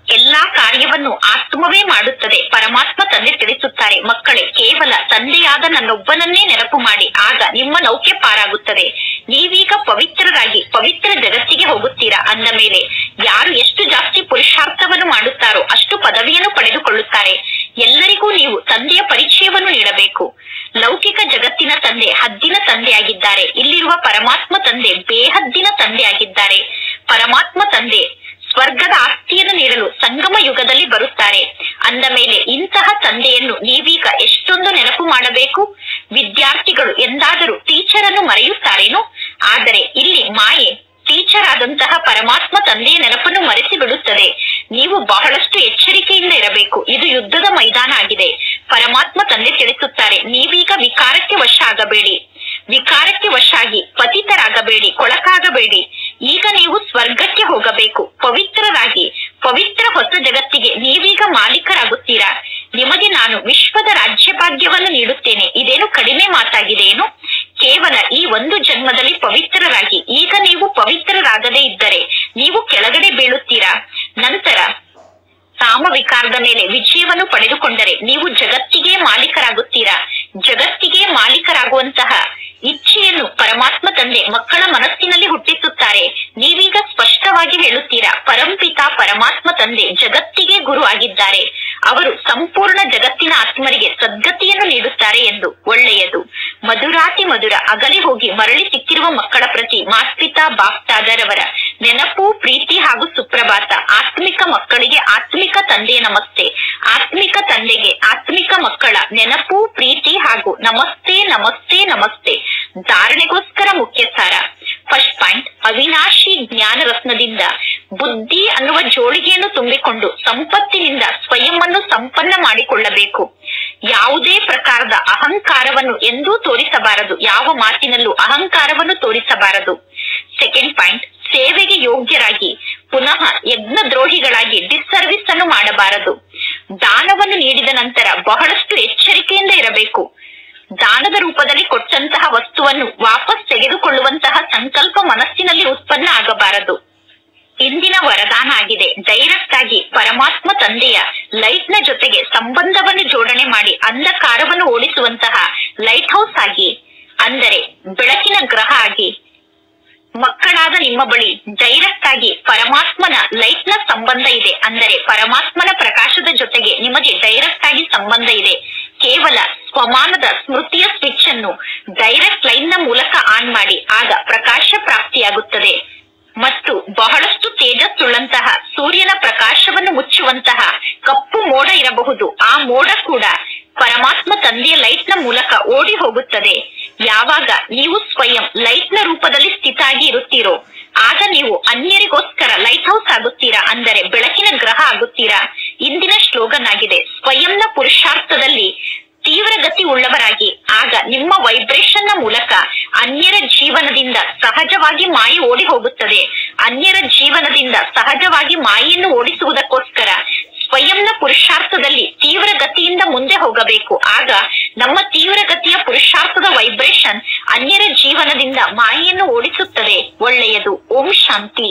ಎಲ್ಲಾ ಕಾರ್ಯವನ್ನು ಆತ್ಮವೇ ಮಾಡುತ್ತದೆ. ಪರಮಾತ್ಮ ತಂದೆ ತಿಳಿಸುತ್ತಾರೆ, ಮಕ್ಕಳೇ, ಕೇವಲ ತಂದೆಯಾದ ನನ್ನೊಬ್ಬನನ್ನೇ ನೆನಪು ಮಾಡಿ, ಆಗ ನಿಮ್ಮ ನೌಕೆ ಪಾರಾಗುತ್ತದೆ. ನೀವೀಗ ಪವಿತ್ರರಾಗಿ ಪವಿತ್ರ ಜಗತ್ತಿಗೆ ಹೋಗುತ್ತೀರಾ. ಅಂದ ಮೇಲೆ ಯಾರು ಎಷ್ಟು ಜಾಸ್ತಿ ಪುರುಷಾರ್ಥವನ್ನು ಮಾಡುತ್ತಾರೋ ಅಷ್ಟು ಪದವಿಯನ್ನು ಪಡೆದುಕೊಳ್ಳುತ್ತಾರೆ. ಎಲ್ಲರಿಗೂ ನೀವು ತಂದೆಯ ಪರಿಚಯವನ್ನು ನೀಡಬೇಕು. ಲೌಕಿಕ ಜಗತ್ತಿನ ತಂದೆ ಹದ್ದಿನ ತಂದೆಯಾಗಿದ್ದಾರೆ. ಇಲ್ಲಿರುವ ಪರಮಾತ್ಮ ತಂದೆ ಬೇಹದ್ದಿನ ತಂದೆಯಾಗಿದ್ದಾರೆ. ಪರಮಾತ್ಮ ತಂದೆ ಸ್ವರ್ಗದ ಆಸ್ತಿಯನ್ನು ನೀಡಲು ಸಂಗಮ ಯುಗದಲ್ಲಿ ಬರುತ್ತಾರೆ. ಅಂದ ಮೇಲೆ ಇಂತಹ ತಂದೆಯನ್ನು ನೀವೀಗ ಎಷ್ಟೊಂದು ನೆನಪು ಮಾಡಬೇಕು. ವಿದ್ಯಾರ್ಥಿಗಳು ಎಂದಾದರೂ ಟೀಚರ್ ಅನ್ನು ಮರೆಯುತ್ತಾರೇನೋ? ಆದರೆ ಇಲ್ಲಿ ಮಾಯೆ ಟೀಚರ್ ಆದಂತಹ ಪರಮಾತ್ಮ ತಂದೆಯ ನೆನಪನ್ನು ಮರೆಸಿ ಬಿಡುತ್ತದೆ. ನೀವು ಬಹಳಷ್ಟು ಎಚ್ಚರಿಕೆಯಿಂದ ಇರಬೇಕು. ಇದು ಯುದ್ಧದ ಮೈದಾನ ಆಗಿದೆ. ಪರಮಾತ್ಮ ತಂದೆ ತಿಳಿಸುತ್ತಾರೆ, ನೀವೀಗ ವಿಕಾರಕ್ಕೆ ವಶ ಆಗಬೇಡಿ, ವಿಕಾರಕ್ಕೆ ವಶ ಆಗಿ ಪತಿತರಾಗಬೇಡಿ, ಕೊಳಕಾಗಬೇಡಿ. ಈಗ ನೀವು ಸ್ವರ್ಗಕ್ಕೆ ಹೋಗಬೇಕು. ಪವಿತ್ರರಾಗಿ ಪವಿತ್ರ ಹೊಸ ಜಗತ್ತಿಗೆ ನೀವೀಗ ಮಾಲೀಕರಾಗುತ್ತೀರಾ. ನಿಮಗೆ ನಾನು ವಿಶ್ವದ ರಾಜ್ಯಭಾಗ್ಯವನ್ನು ನೀಡುತ್ತೇನೆ. ಇದೇನು ಕಡಿಮೆ ಮಾತಾಗಿದೆ ಏನು? ಕೇವಲ ಈ ಒಂದು ಜನ್ಮದಲ್ಲಿ ಪವಿತ್ರರಾಗಿ. ಈಗ ನೀವು ಪವಿತ್ರರಾಗದೇ ಇದ್ದರೆ ನೀವು ಕೆಳಗಡೆ ಬೀಳುತ್ತೀರಾ. ನಂತರ ಕಾಮ ವಿಕಾರದ ಮೇಲೆ ವಿಜಯವನ್ನು ಪಡೆದುಕೊಂಡರೆ ನೀವು ಜಗತ್ತಿಗೆ ಮಾಲೀಕರಾಗುತ್ತೀರಾ. ಜಗತ್ತಿಗೆ ಮಾಲೀಕರಾಗುವಂತಹ ಇಚ್ಛೆಯನ್ನು ಪರಮಾತ್ಮ ತಂದೆ ಮಕ್ಕಳ ಮನಸ್ಸಿನಲ್ಲಿ ಹುಟ್ಟಿಸುತ್ತಾರೆ. ನೀವೀಗ ಸ್ಪಷ್ಟವಾಗಿ ಹೇಳುತ್ತೀರಾ, ಪರಂಪಿತ ಪರಮಾತ್ಮ ತಂದೆ ಜಗತ್ತಿಗೆ ಗುರು ಆಗಿದ್ದಾರೆ. ಅವರು ಸಂಪೂರ್ಣ ಜಗತ್ತಿನ ಆತ್ಮರಿಗೆ ಸದ್ಗತಿಯನ್ನು ನೀಡುತ್ತಾರೆ ಎಂದು. ಒಳ್ಳೆಯದು. ಮಧುರಾತಿ ಮಧುರ ಅಗಲಿ ಹೋಗಿ ಮರಳಿ ಸಿಕ್ಕಿರುವ ಮಕ್ಕಳ ಪ್ರತಿ ಮಾಸ್ಪಿತಾ ಬಾಪ್ತಾದರವರ ನೆನಪು, ಪ್ರೀತಿ ಹಾಗೂ ಸುಪ್ರಭಾತ. ಆತ್ಮಿಕ ಮಕ್ಕಳಿಗೆ ಆತ್ಮಿಕ ತಂದೆಯ ನಮಸ್ತೆ. ಆತ್ಮಿಕ ತಂದೆಗೆ ಆತ್ಮಿಕ ಮಕ್ಕಳ ನೆನಪು, ಪ್ರೀತಿ ಹಾಗೂ ನಮಸ್ತೆ ನಮಸ್ತೆ ನಮಸ್ತೆ. ಧಾರಣೆಗೋಸ್ಕರ ಮುಖ್ಯ ಸಾರ. ಫಸ್ಟ್ ಪಾಯಿಂಟ್, ಅವಿನಾಶಿ ಜ್ಞಾನ ರತ್ನದಿಂದ ಬುದ್ಧಿ ಅನ್ನುವ ಜೋಳಿಗೆಯನ್ನು ತುಂಬಿಕೊಂಡು ಸಂಪತ್ತಿನಿಂದ ಸ್ವಯಂ ಅನ್ನು ಸಂಪನ್ನ ಮಾಡಿಕೊಳ್ಳಬೇಕು. ಯಾವುದೇ ಪ್ರಕಾರದ ಅಹಂಕಾರವನ್ನು ಎಂದೂ ತೋರಿಸಬಾರದು. ಯಾವ ಮಾತಿನಲ್ಲೂ ಅಹಂಕಾರವನ್ನು ತೋರಿಸಬಾರದು. ಸೆಕೆಂಡ್ ಪಾಯಿಂಟ್, ಸೇವೆಗೆ ಯೋಗ್ಯರಾಗಿ ಪುನಃ ಯಜ್ಞ ದ್ರೋಹಿಗಳಾಗಿ ಡಿಸ್ಸರ್ವಿಸ್ ಅನ್ನು ಮಾಡಬಾರದು. ದಾನವನ್ನು ನೀಡಿದ ನಂತರ ಬಹಳಷ್ಟು ಎಚ್ಚರಿಕೆಯಿಂದ ಇರಬೇಕು. ದಾನದ ರೂಪದಲ್ಲಿ ಕೊಟ್ಟಂತಹ ವಸ್ತುವನ್ನು ವಾಪಸ್ ತೆಗೆದುಕೊಳ್ಳುವಂತಹ ಸಂಕಲ್ಪ ಮನಸ್ಸಿನಲ್ಲಿ ಉತ್ಪನ್ನ ಆಗಬಾರದು. ಇಂದಿನ ವರದಾನ ಆಗಿದೆ, ಡೈರೆಕ್ಟ್ ಆಗಿ ಪರಮಾತ್ಮ ತಂದೆಯ ಲೈಟ್ ನ ಜೊತೆಗೆ ಸಂಬಂಧವನ್ನು ಜೋಡಣೆ ಮಾಡಿ ಅಂಧಕಾರವನ್ನು ಓಡಿಸುವಂತಹ ಲೈಟ್ ಹೌಸ್ ಆಗಿ, ಅಂದರೆ ಬೆಳಕಿನ ಗ್ರಹ ಆಗಿ ಮಕ್ಕಳಾದ ನಿಮ್ಮ ಬಳಿ ಡೈರೆಕ್ಟ್ ಆಗಿ ಪರಮಾತ್ಮನ ಲೈಟ್ ನ ಸಂಬಂಧ ಇದೆ. ಅಂದರೆ ಪರಮಾತ್ಮನ ಪ್ರಕಾಶದ ಜೊತೆಗೆ ನಿಮಗೆ ಡೈರೆಕ್ಟ್ ಆಗಿ ಸಂಬಂಧ ಇದೆ. ಕೇವಲ ಸ್ವಮಾನದ ಸ್ಮೃತಿಯ ಸ್ವಿಚ್ ಅನ್ನು ಡೈರೆಕ್ಟ್ ಲೈನ್ ನ ಮೂಲಕ ಆನ್ ಮಾಡಿ, ಆಗ ಪ್ರಕಾಶ ಪ್ರಾಪ್ತಿಯಾಗುತ್ತದೆ. ಮತ್ತು ಬಹಳಷ್ಟು ತೇಜಸ್ಸುಳ್ಳಂತಹ ಸೂರ್ಯನ ಪ್ರಕಾಶವನ್ನು ಮುಚ್ಚುವಂತಹ ಕಪ್ಪು ಮೋಡ ಇರಬಹುದು. ಆ ಮೋಡ ಕೂಡ ಪರಮಾತ್ಮ ತಂದೆಯ ಲೈಟ್ ನ ಮೂಲಕ ಓಡಿ ಹೋಗುತ್ತದೆ. ಯಾವಾಗ ನೀವು ಸ್ವಯಂ ಲೈಟ್ ನ ರೂಪದಲ್ಲಿ ಸ್ಥಿತ ಆಗಿ ಇರುತ್ತೀರೋ, ಆಗ ನೀವು ಅನ್ಯರಿಗೋಸ್ಕರ ಲೈಟ್ ಹೌಸ್ ಆಗುತ್ತೀರಾ, ಅಂದರೆ ಬೆಳಕಿನ ಗ್ರಹ ಆಗುತ್ತೀರಾ. ಇಂದಿನ ಸ್ಲೋಗನ್ ಆಗಿದೆ, ಸ್ವಯಂನ ಪುರುಷಾರ್ಥದಲ್ಲಿ ತೀವ್ರ ಗತಿ ಉಳ್ಳವರಾಗಿ. ಆಗ ನಿಮ್ಮ ವೈಬ್ರೇಷನ್ ನ ಮೂಲಕ ಅನ್ಯರ ಜೀವನದಿಂದ ಸಹಜವಾಗಿ ಮಾಯೆ ಓಡಿ ಹೋಗುತ್ತದೆ. ಅನ್ಯರ ಜೀವನದಿಂದ ಸಹಜವಾಗಿ ಮಾಯೆಯನ್ನು ಓಡಿಸುವುದಕ್ಕೋಸ್ಕರ ಸ್ವಯಂನ ಪುರುಷಾರ್ಥದಲ್ಲಿ ತೀವ್ರ ಗತಿಯಿಂದ ಮುಂದೆ ಹೋಗಬೇಕು. ಆಗ ನಮ್ಮ ತೀವ್ರ ಗತಿಯ ಪುರುಷಾರ್ಥದ ವೈಬ್ರೇಷನ್ ಅನ್ಯರ ಜೀವನದಿಂದ ಮಾಯೆಯನ್ನು ಓಡಿಸುತ್ತದೆ. ಒಳ್ಳೆಯದು. ಓಂ ಶಾಂತಿ.